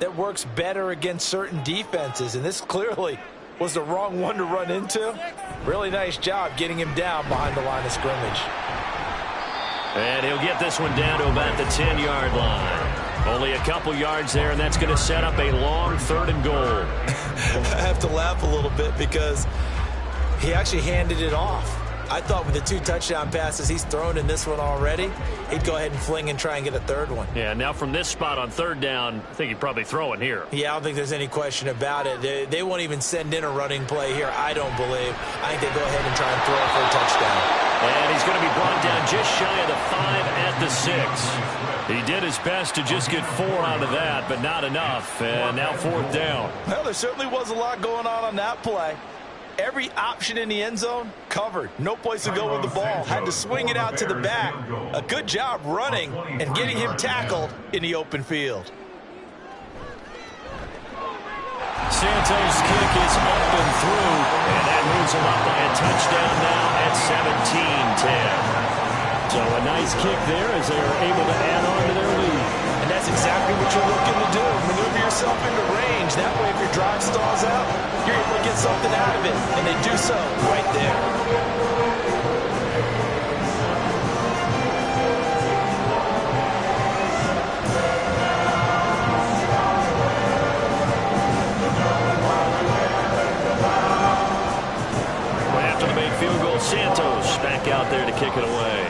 that works better against certain defenses, and this clearly was the wrong one to run into. Really nice job getting him down behind the line of scrimmage. And he'll get this one down to about the 10-yard line. Only a couple yards there, and that's going to set up a long third and goal. I have to laugh a little bit because he actually handed it off. I thought with the 2 touchdown passes he's thrown in this one already, he'd go ahead and fling and try and get a third one. Yeah, now from this spot on third down, I think he'd probably throw it here. Yeah, I don't think there's any question about it. They won't even send in a running play here, I don't believe. I think they go ahead and try and throw it for a touchdown. And he's going to be brought down just shy of the 5 at the 6. He did his best to just get 4 out of that, but not enough. And now fourth down. Well, there certainly was a lot going on that play. Every option in the end zone covered. No place to go with the ball. Had to swing it out to the back. A good job running and getting him tackled in the open field. Santos' kick is up and through, and that moves him up by a touchdown now at 17-10. So a nice kick there as they are able to add on to their lead. And that's exactly what you're looking to do. Maneuver yourself into range. That way, if your drive stalls out, you're able to get something out of it. And they do so right there. After the made field goal, Santos back out there to kick it away.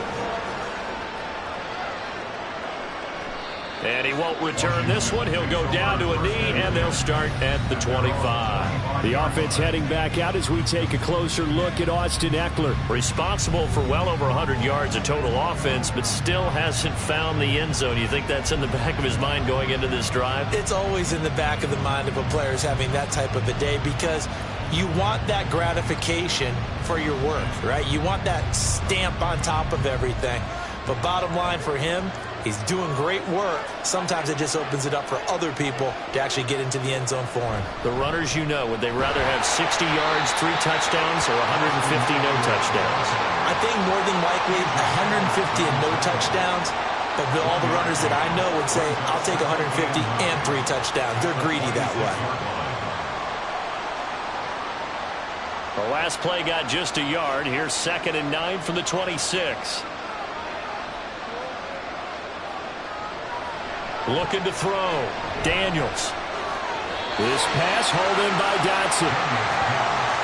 And he won't return this one. He'll go down to a knee, and they'll start at the 25. The offense heading back out as we take a closer look at Austin Eckler. Responsible for well over 100 yards of total offense, but still hasn't found the end zone. You think that's in the back of his mind going into this drive? It's always in the back of the mind of a player having that type of a day because you want that gratification for your work, right? You want that stamp on top of everything. But bottom line for him, he's doing great work. Sometimes it just opens it up for other people to actually get into the end zone for him. The runners, would they rather have 60 yards, 3 touchdowns, or 150 no touchdowns? I think more than likely 150 and no touchdowns. But all the runners that I know would say, I'll take 150 and 3 touchdowns. They're greedy that way. The last play got just a yard. Here's 2nd and 9 from the 26. Looking to throw. Daniels. This pass hauled in by Dotson.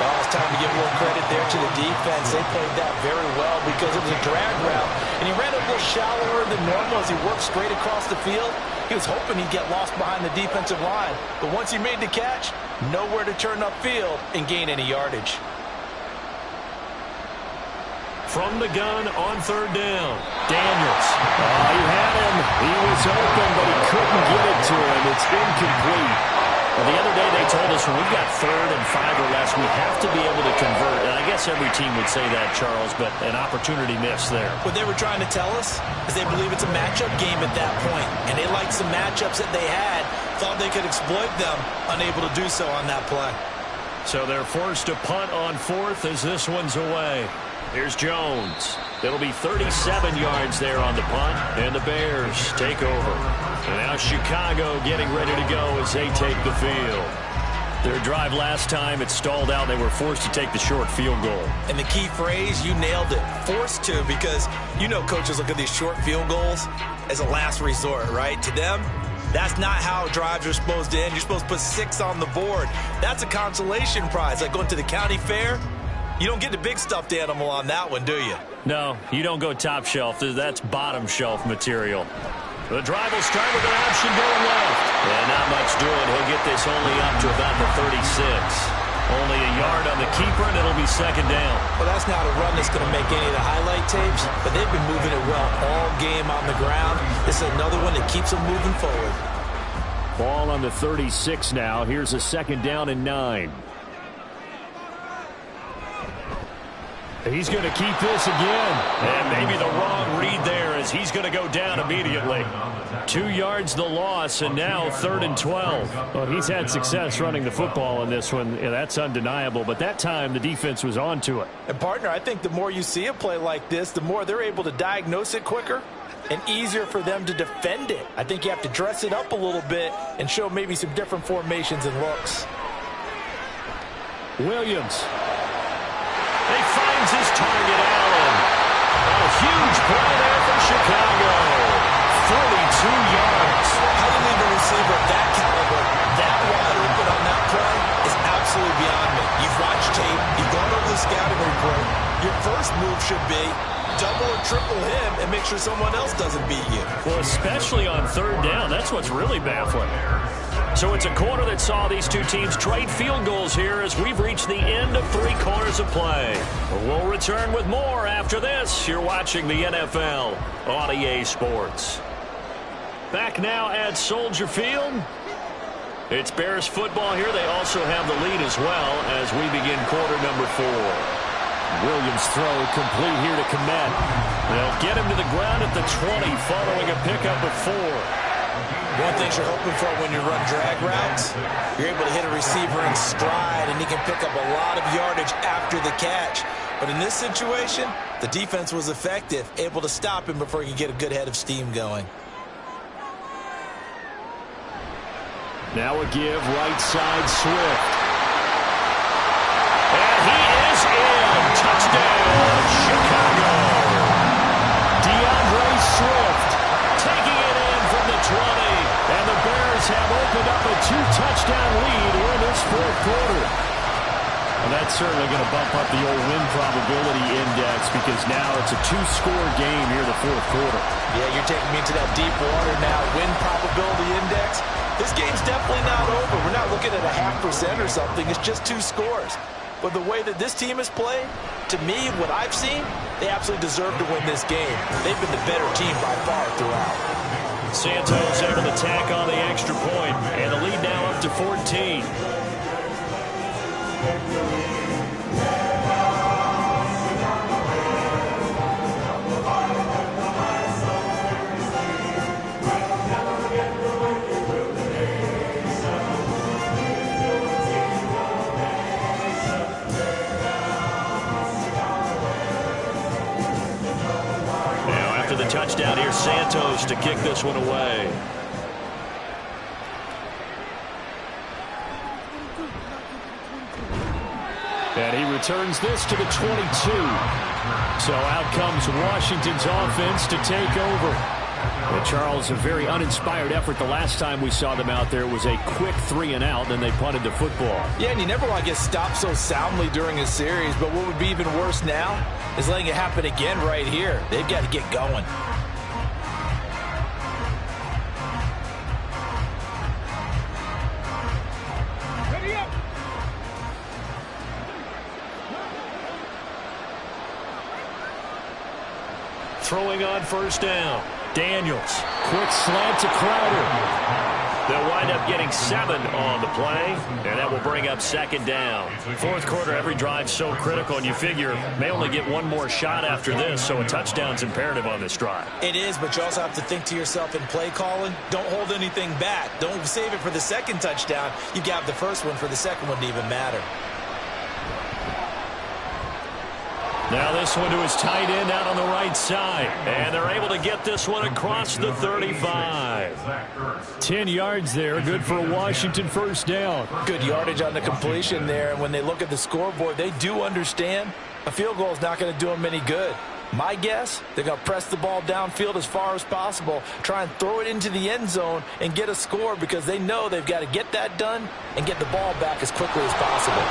Well, it's time to give a little credit there to the defense. They played that very well because it was a drag route. And he ran a little shallower than normal as he worked straight across the field. He was hoping he'd get lost behind the defensive line. But once he made the catch, nowhere to turn upfield and gain any yardage. From the gun on third down, Daniels. Oh, he had him. He was open, but he couldn't get it to him. It's incomplete. Well, the other day they told us when we've got 3rd and 5 or less, we have to be able to convert. And I guess every team would say that, Charles, but an opportunity missed there. What they were trying to tell us is they believe it's a matchup game at that point. And they liked some matchups that they had, thought they could exploit them, unable to do so on that play. So they're forced to punt on 4th as this one's away. Here's Jones. It'll be 37 yards there on the punt, and the Bears take over. And now Chicago getting ready to go as they take the field. Their drive last time, it stalled out. They were forced to take the short field goal. And the key phrase, you nailed it, forced to, because you know coaches look at these short field goals as a last resort, right? To them, that's not how drives are supposed to end. You're supposed to put 6 on the board. That's a consolation prize. Like going to the county fair, you don't get the big stuffed animal on that one, do you? No, you don't go top shelf. That's bottom shelf material. The drive will start with an option going left. And not much doing. He'll get this only up to about the 36. Only a yard on the keeper, and it'll be second down. Well, that's not a run that's going to make any of the highlight tapes, but they've been moving it well all game on the ground. This is another one that keeps them moving forward. Ball on the 36 now. Here's a second down and 9. He's going to keep this again. And maybe the wrong read there as he's going to go down immediately. 2 yards the loss, and now 3rd and 12. Well, he's had success running the football in this one. Yeah, that's undeniable. But that time, the defense was on to it. And, partner, I think the more you see a play like this, the more they're able to diagnose it quicker and easier for them to defend it. I think you have to dress it up a little bit and show maybe some different formations and looks. Williams. He finds his target, Allen. A huge play there for Chicago. 42 yards. How do you leave a receiver of that caliber, that wide open on that play is absolutely beyond me. You've watched tape. You've gone over the scouting report. Your first move should be double or triple him and make sure someone else doesn't beat you. Well, especially on 3rd down. That's what's really baffling. So it's a quarter that saw these two teams trade field goals here as we've reached the end of 3 quarters of play. We'll return with more after this. You're watching the NFL on EA Sports. Back now at Soldier Field. It's Bears football here. They also have the lead as well as we begin quarter number 4. Williams throw complete here to Komet. They'll get him to the ground at the 20 following a pickup of 4. One thing you're hoping for when you run drag routes, you're able to hit a receiver in stride, and he can pick up a lot of yardage after the catch. But in this situation, the defense was effective, able to stop him before he could get a good head of steam going. Now a give, right side, Swift. And he is in. Touchdown, Chicago. DeAndre Swift taking it in from the 20. And the Bears have opened up a 2-touchdown lead here in this 4th quarter. And that's certainly going to bump up the old win probability index because now it's a 2-score game here in the 4th quarter. Yeah, you're taking me into that deep water now. Win probability index. This game's definitely not over. We're not looking at a 0.5% or something. It's just 2 scores. But the way that this team has played, to me, what I've seen, they absolutely deserve to win this game. They've been the better team by far throughout. Santos able to tack on the extra point, and the lead now up to 14. The touchdown here, Santos to kick this one away. And he returns this to the 22. So out comes Washington's offense to take over. Well, Charles, a very uninspired effort. The last time we saw them out there was a quick 3-and-out, and they punted the football. Yeah, and you never want to get stopped so soundly during a series, but what would be even worse now is letting it happen again right here. They've got to get going. Throwing on 1st down. Daniels. Quick slant to Crowder. They'll wind up getting 7 on the play, and that will bring up 2nd down. 4th quarter, every drive so critical, and you figure may only get one more shot after this, so a touchdown's imperative on this drive. It is, but you also have to think to yourself in play calling, don't hold anything back. Don't save it for the 2nd touchdown. You got the 1st one for the 2nd one to even matter. Now this one to his tight end out on the right side. And they're able to get this one across the 35. 10 yards there. Good for a Washington first down. Good yardage on the completion there. And when they look at the scoreboard, they do understand a field goal is not going to do them any good. My guess, they're going to press the ball downfield as far as possible, try and throw it into the end zone and get a score because they know they've got to get that done and get the ball back as quickly as possible.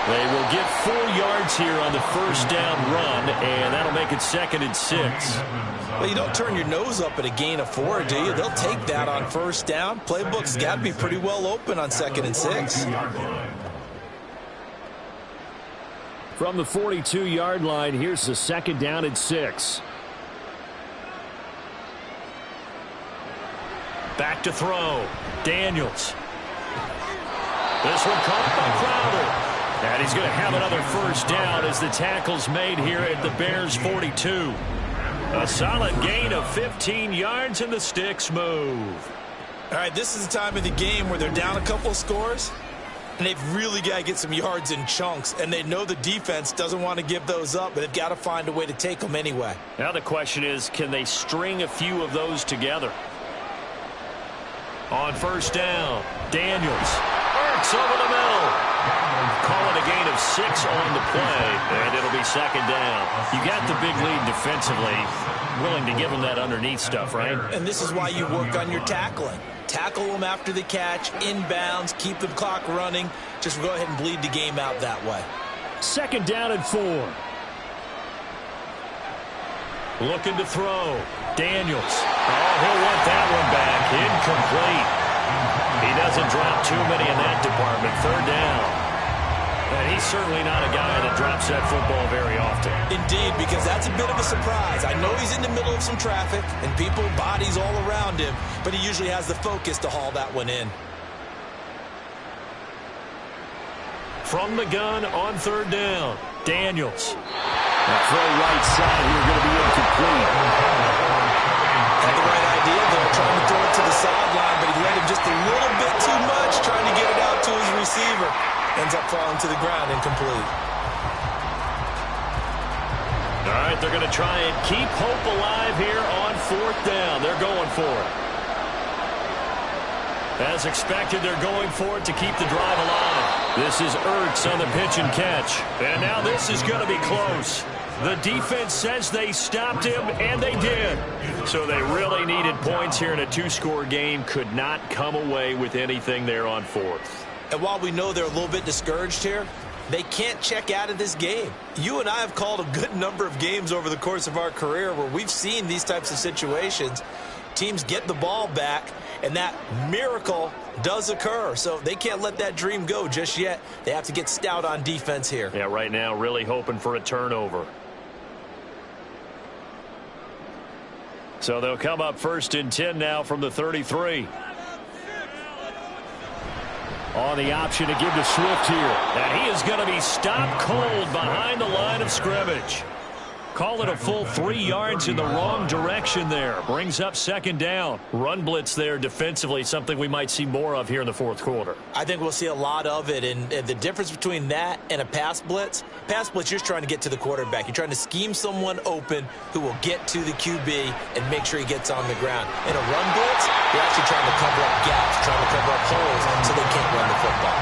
They will get 4 yards here on the first down run, and that'll make it 2nd and 6. Well, you don't turn your nose up at a gain of 4, do you? They'll take that on first down. Playbook's got to be pretty well open on 2nd and 6. From the 42-yard line, here's the 2nd down and 6. Back to throw. Daniels. This one caught by Crowder. And he's going to have another first down as the tackle's made here at the Bears' 42. A solid gain of 15 yards, and the sticks move. All right, this is the time of the game where they're down a couple of scores, and they've really got to get some yards in chunks, and they know the defense doesn't want to give those up, but they've got to find a way to take them anyway. Now the question is, can they string a few of those together? On first down, Daniels. Works over the middle. Call it a gain of 6 on the play, and it'll be 2nd down. You got the big lead defensively, willing to give them that underneath stuff, right? And this is why you work on your tackling. Tackle them after the catch, inbounds, keep the clock running. Just go ahead and bleed the game out that way. 2nd down and 4. Looking to throw. Daniels. Oh, he'll want that one back. Incomplete. He doesn't drop too many in that department. 3rd down. And he's certainly not a guy that drops that football very often. Indeed, because that's a bit of a surprise. I know he's in the middle of some traffic and people, bodies all around him, but he usually has the focus to haul that one in. From the gun on 3rd down, Daniels. That throw right side here going to be incomplete. Had the right idea, though, trying to throw it to the sideline, but he led him just a little bit too much, trying to get it out to his receiver. Ends up falling to the ground, incomplete. All right, they're going to try and keep hope alive here on 4th down. They're going for it. As expected, they're going for it to keep the drive alive. This is Ertz on the pitch and catch. And now this is going to be close. The defense says they stopped him, and they did. So they really needed points here in a 2-score game. Could not come away with anything there on 4th. And while we know they're a little bit discouraged here, they can't check out of this game. You and I have called a good number of games over the course of our career where we've seen these types of situations. Teams get the ball back, and that miracle does occur. So they can't let that dream go just yet. They have to get stout on defense here. Yeah, right now really hoping for a turnover. So they'll come up 1st and 10 now from the 33. On the option to give to Swift here. And he is going to be stopped cold behind the line of scrimmage. Call it a full 3 yards in the wrong direction there. Brings up 2nd down. Run blitz there defensively, something we might see more of here in the 4th quarter. I think we'll see a lot of it. And the difference between that and a pass blitz, you're just trying to get to the quarterback. You're trying to scheme someone open who will get to the QB and make sure he gets on the ground. In a run blitz, you're actually trying to cover up gaps, trying to cover up holes so they can't run the football.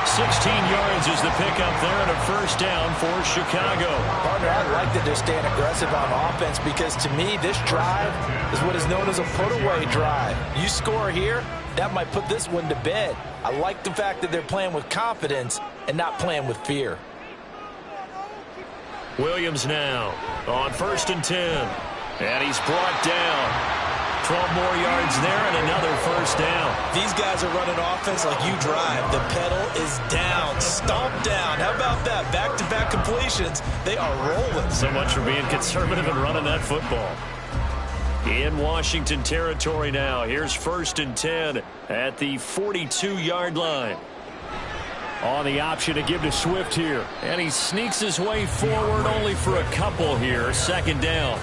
16 yards is the pickup there and a first down for Chicago. Partner, I like that they're staying aggressive on offense because to me this drive is what is known as a put-away drive. You score here, that might put this one to bed. I like the fact that they're playing with confidence and not playing with fear. Williams now on 1st and 10. And he's brought down. 12 more yards there and another first down. These guys are running offense like you drive. The pedal is down, stomped down. How about that? Back-to-back completions. They are rolling. So much for being conservative and running that football. In Washington territory now. Here's 1st and 10 at the 42-yard line. On the option to give to Swift here. And he sneaks his way forward only for a couple here. 2nd down.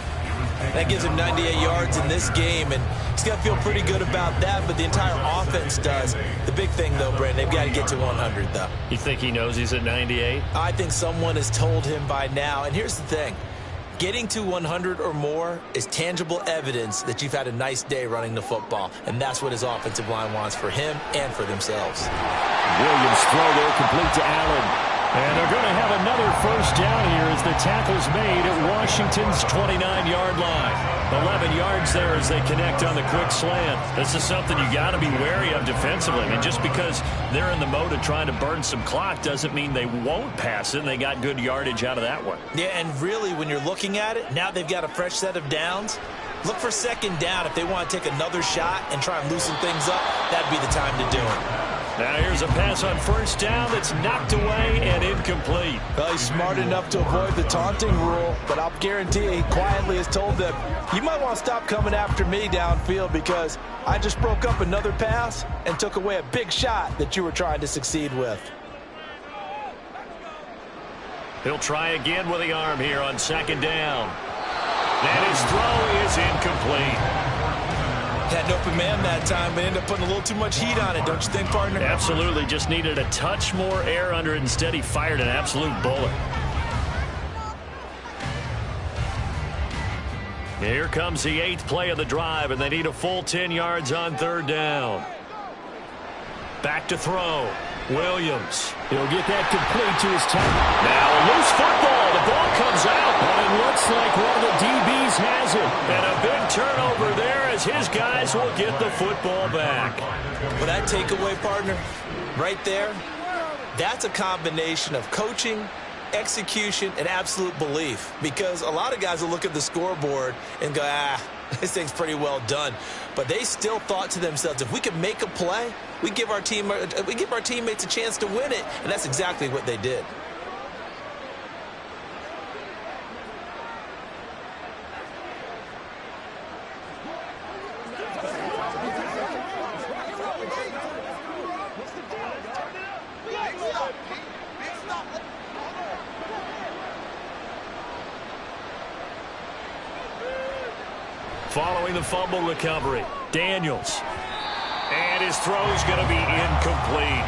That gives him 98 yards in this game, and he's got to feel pretty good about that, but the entire offense does. The big thing, though, Brandon, they've got to get to 100, though. You think he knows he's at 98? I think someone has told him by now, and here's the thing. Getting to 100 or more is tangible evidence that you've had a nice day running the football, and that's what his offensive line wants for him and for themselves. Williams throw there complete to Allen. And they're going to have another first down here as the tackle's made at Washington's 29-yard line. 11 yards there as they connect on the quick slant. This is something you got to be wary of defensively. I mean, just because they're in the mode of trying to burn some clock doesn't mean they won't pass it, and they got good yardage out of that one. Yeah, and really, when you're looking at it, now they've got a fresh set of downs. Look for second down if they want to take another shot and try and loosen things up. That'd be the time to do it. Now here's a pass on first down that's knocked away and incomplete. Well, he's smart enough to avoid the taunting rule, but I'll guarantee you he quietly has told them, you might want to stop coming after me downfield because I just broke up another pass and took away a big shot that you were trying to succeed with. He'll try again with the arm here on second down. And his throw is incomplete. Had an open man that time, but ended up putting a little too much heat on it, don't you think, partner? Absolutely. Just needed a touch more air under it. Instead, he fired an absolute bullet. Here comes the 8th play of the drive, and they need a full 10 yards on third down. Back to throw. Williams. He'll get that complete to his top. Now a loose football. The ball comes out, but it looks like one of the DBs has it. And a big turnover there as his guys will get the football back. But that takeaway, partner, right there, that's a combination of coaching, execution, and absolute belief. Because a lot of guys will look at the scoreboard and go, this thing's pretty well done. But they still thought to themselves, if we could make a play, we give our teammates a chance to win it. And that's exactly what they did. Following the fumble recovery, Daniels. And his throw's going to be incomplete.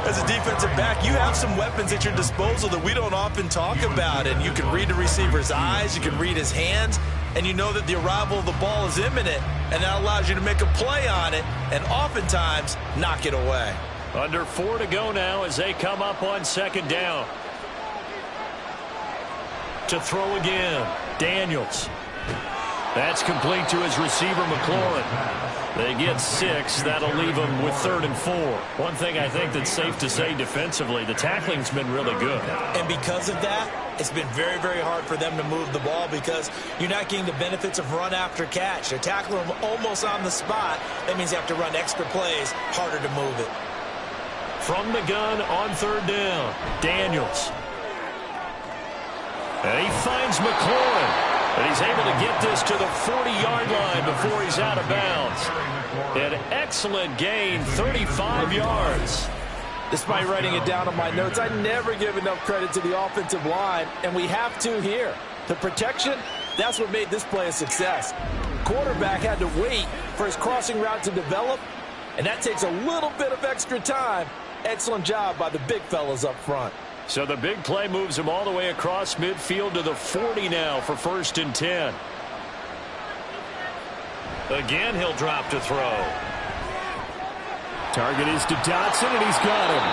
As a defensive back, you have some weapons at your disposal that we don't often talk about. And you can read the receiver's eyes, you can read his hands, and you know that the arrival of the ball is imminent. And that allows you to make a play on it and oftentimes knock it away. Under 4 to go now as they come up on second down. To throw again, Daniels. That's complete to his receiver, McLaurin. They get 6. That'll leave them with 3rd and 4. One thing I think that's safe to say defensively, the tackling's been really good. And because of that, it's been very, very hard for them to move the ball because you're not getting the benefits of run after catch. They're tackling them almost on the spot. That means you have to run extra plays, harder to move it. From the gun on 3rd down, Daniels. And he finds McLaurin. But he's able to get this to the 40-yard line before he's out of bounds. An excellent gain, 35 yards. Despite writing it down on my notes, I never give enough credit to the offensive line, and we have to here. The protection, that's what made this play a success. Quarterback had to wait for his crossing route to develop, and that takes a little bit of extra time. Excellent job by the big fellas up front. So the big play moves him all the way across midfield to the 40 now for 1st and 10. Again, he'll drop to throw. Target is to Dotson, and he's got him.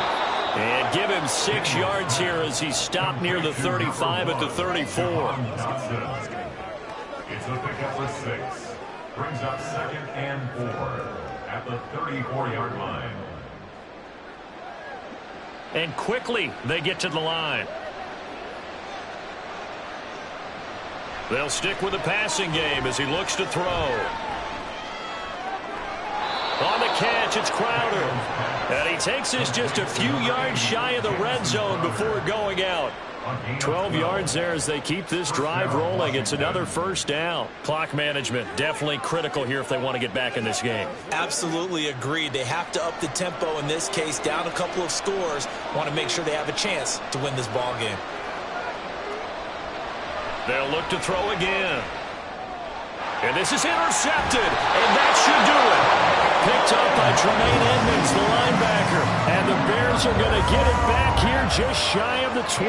And give him 6 yards here as he stopped near the 35 at the 34. It's a pickup for 6. Brings up 2nd and 4 at the 34-yard line. And quickly, they get to the line. They'll stick with the passing game as he looks to throw. On the catch, it's Crowder. And he takes this just a few yards shy of the red zone before going out. 12 yards there as they keep this drive rolling. It's another first down. Clock management definitely critical here if they want to get back in this game. Absolutely agreed. They have to up the tempo in this case, down a couple of scores. Want to make sure they have a chance to win this ball game. They'll look to throw again. And this is intercepted, and that should do it. Picked up by Tremaine Edmonds, the linebacker. And the Bears are going to get it back here just shy of the 20.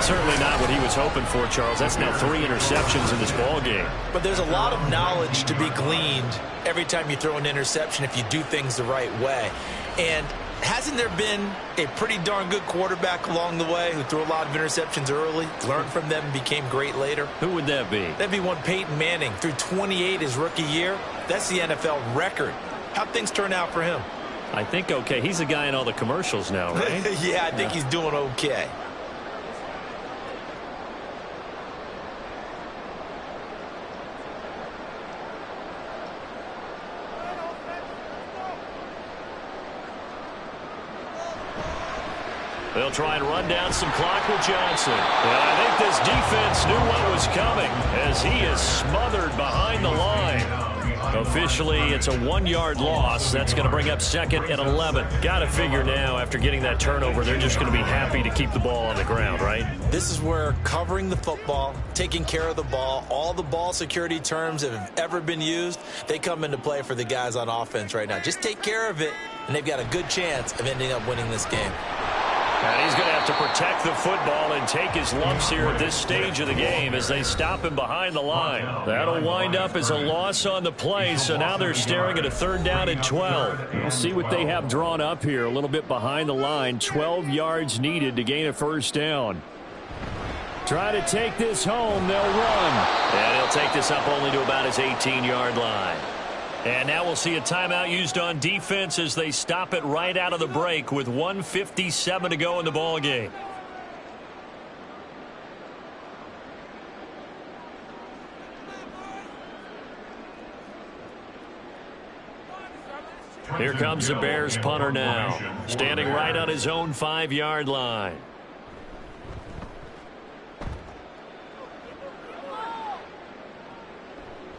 Certainly not what he was hoping for, Charles. That's now 3 interceptions in this ball game. But there's a lot of knowledge to be gleaned every time you throw an interception if you do things the right way. And hasn't there been a pretty darn good quarterback along the way who threw a lot of interceptions early, learned from them, and became great later? Who would that be? That'd be one Peyton Manning. Threw 28 his rookie year. That's the NFL record. How'd things turn out for him? I think okay. He's the guy in all the commercials now, right? Yeah, I think he's doing okay. They'll try and run down some clock with Johnson. And I think this defense knew what was coming as he is smothered behind the line. Officially, it's a 1-yard loss. That's going to bring up 2nd and 11. Got to figure now, after getting that turnover, they're just going to be happy to keep the ball on the ground, right? This is where covering the football, taking care of the ball, all the ball security terms that have ever been used, they come into play for the guys on offense right now. Just take care of it, and they've got a good chance of ending up winning this game. And he's going to have to protect the football and take his lumps here at this stage of the game as they stop him behind the line. That'll wind up as a loss on the play, so now they're staring at a 3rd down and 12. We'll see what they have drawn up here. A little bit behind the line. 12 yards needed to gain a 1st down. Try to take this home. They'll run. And he'll take this up only to about his 18-yard line. And now we'll see a timeout used on defense as they stop it right out of the break with 1:57 to go in the ball game. Here comes the Bears punter now, standing right on his own 5-yard line.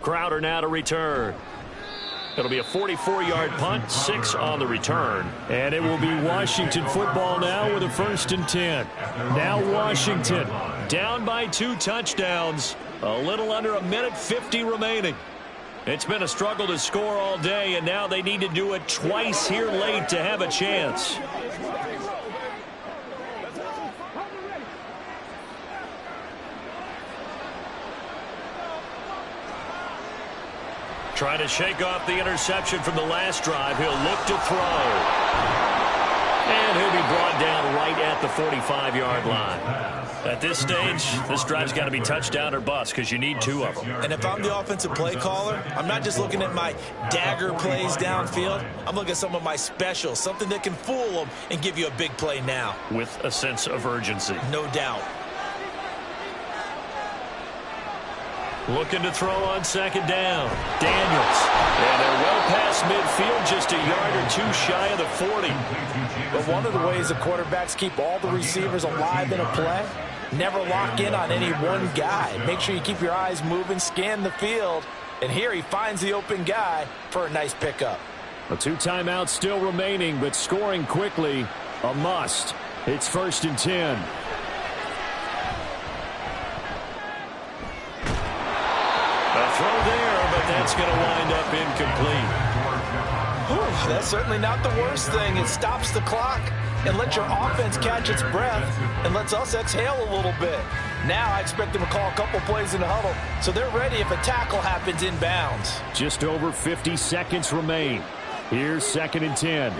Crowder now to return. It'll be a 44-yard punt, 6 on the return. And it will be Washington football now with a 1st and 10. Now Washington down by 2 touchdowns. A little under 1:50 remaining. It's been a struggle to score all day, and now they need to do it twice here late to have a chance. Trying to shake off the interception from the last drive. He'll look to throw. And he'll be brought down right at the 45-yard line. At this stage, this drive's got to be touchdown or bust because you need 2 of them. And if I'm the offensive play caller, I'm not just looking at my dagger plays downfield. I'm looking at some of my specials, something that can fool them and give you a big play now. With a sense of urgency. No doubt. Looking to throw on 2nd down. Daniels. And they're well past midfield, just a yard or 2 shy of the 40. But one of the ways the quarterbacks keep all the receivers alive in a play, never lock in on any one guy. Make sure you keep your eyes moving, scan the field. And here he finds the open guy for a nice pickup. 2 timeouts still remaining, but scoring quickly, a must. It's 1st and 10. Throw there, but that's going to wind up incomplete. Whew, that's certainly not the worst thing. It stops the clock and lets your offense catch its breath and lets us exhale a little bit. Now I expect them to call a couple plays in the huddle, so they're ready if a tackle happens inbounds. Just over 50 seconds remain. Here's 2nd and 10.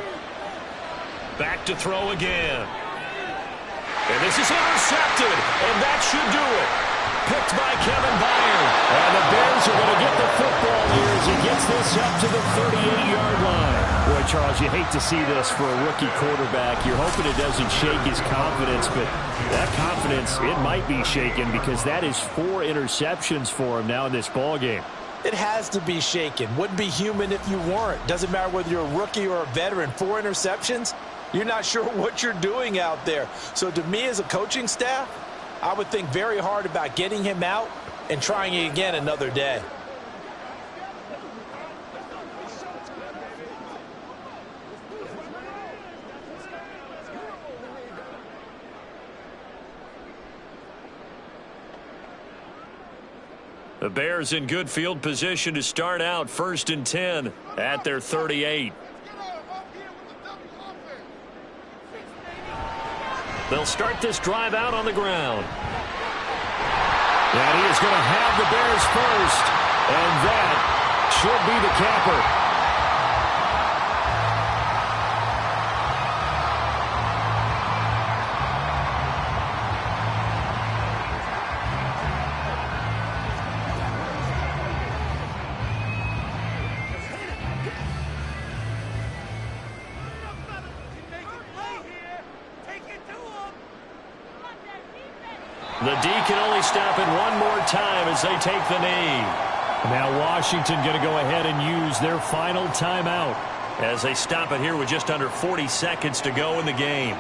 Back to throw again. And this is intercepted, and that should do it. Picked by Kevin Byard. And the Bears are going to get the football here as he gets this up to the 38-yard line. Boy, Charles, you hate to see this for a rookie quarterback. You're hoping it doesn't shake his confidence, but that confidence, it might be shaken because that is 4 interceptions for him now in this ball game. It has to be shaken. Wouldn't be human if you weren't. Doesn't matter whether you're a rookie or a veteran. 4 interceptions, you're not sure what you're doing out there. So to me as a coaching staff, I would think very hard about getting him out and trying it again another day. The Bears in good field position to start out 1st and 10 at their 38. They'll start this drive out on the ground. And he is going to have the Bears first. And that should be the capper. The D can only stop it one more time as they take the knee. Now Washington going to go ahead and use their final timeout as they stop it here with just under 40 seconds to go in the game.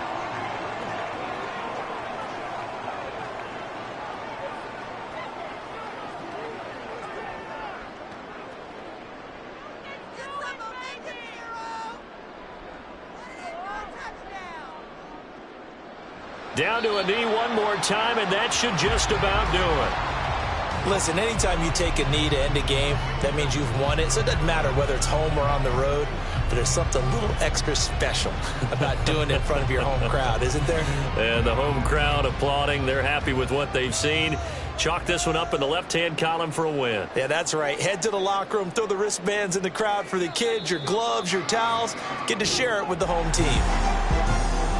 Down to a knee one more time, and that should just about do it. Listen, anytime you take a knee to end a game, that means you've won it. So it doesn't matter whether it's home or on the road, but there's something a little extra special about doing it in front of your home crowd, isn't there? And the home crowd applauding. They're happy with what they've seen. Chalk this one up in the left-hand column for a win. Yeah, that's right. Head to the locker room, throw the wristbands in the crowd for the kids, your gloves, your towels. Get to share it with the home team.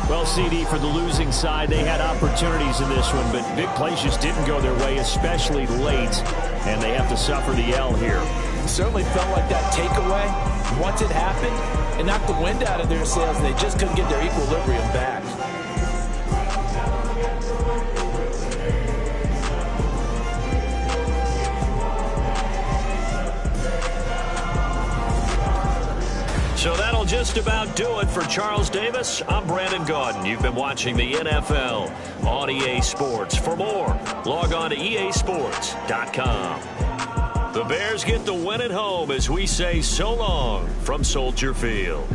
Well, CD, for the losing side, they had opportunities in this one, but big plays just didn't go their way, especially late, and they have to suffer the L here. It certainly felt like that takeaway, once it happened, it knocked the wind out of their sails, and they just couldn't get their equilibrium back. So that'll just about do it for Charles Davis. I'm Brandon Gaudin. You've been watching the NFL on EA Sports. For more, log on to easports.com. The Bears get the win at home as we say so long from Soldier Field.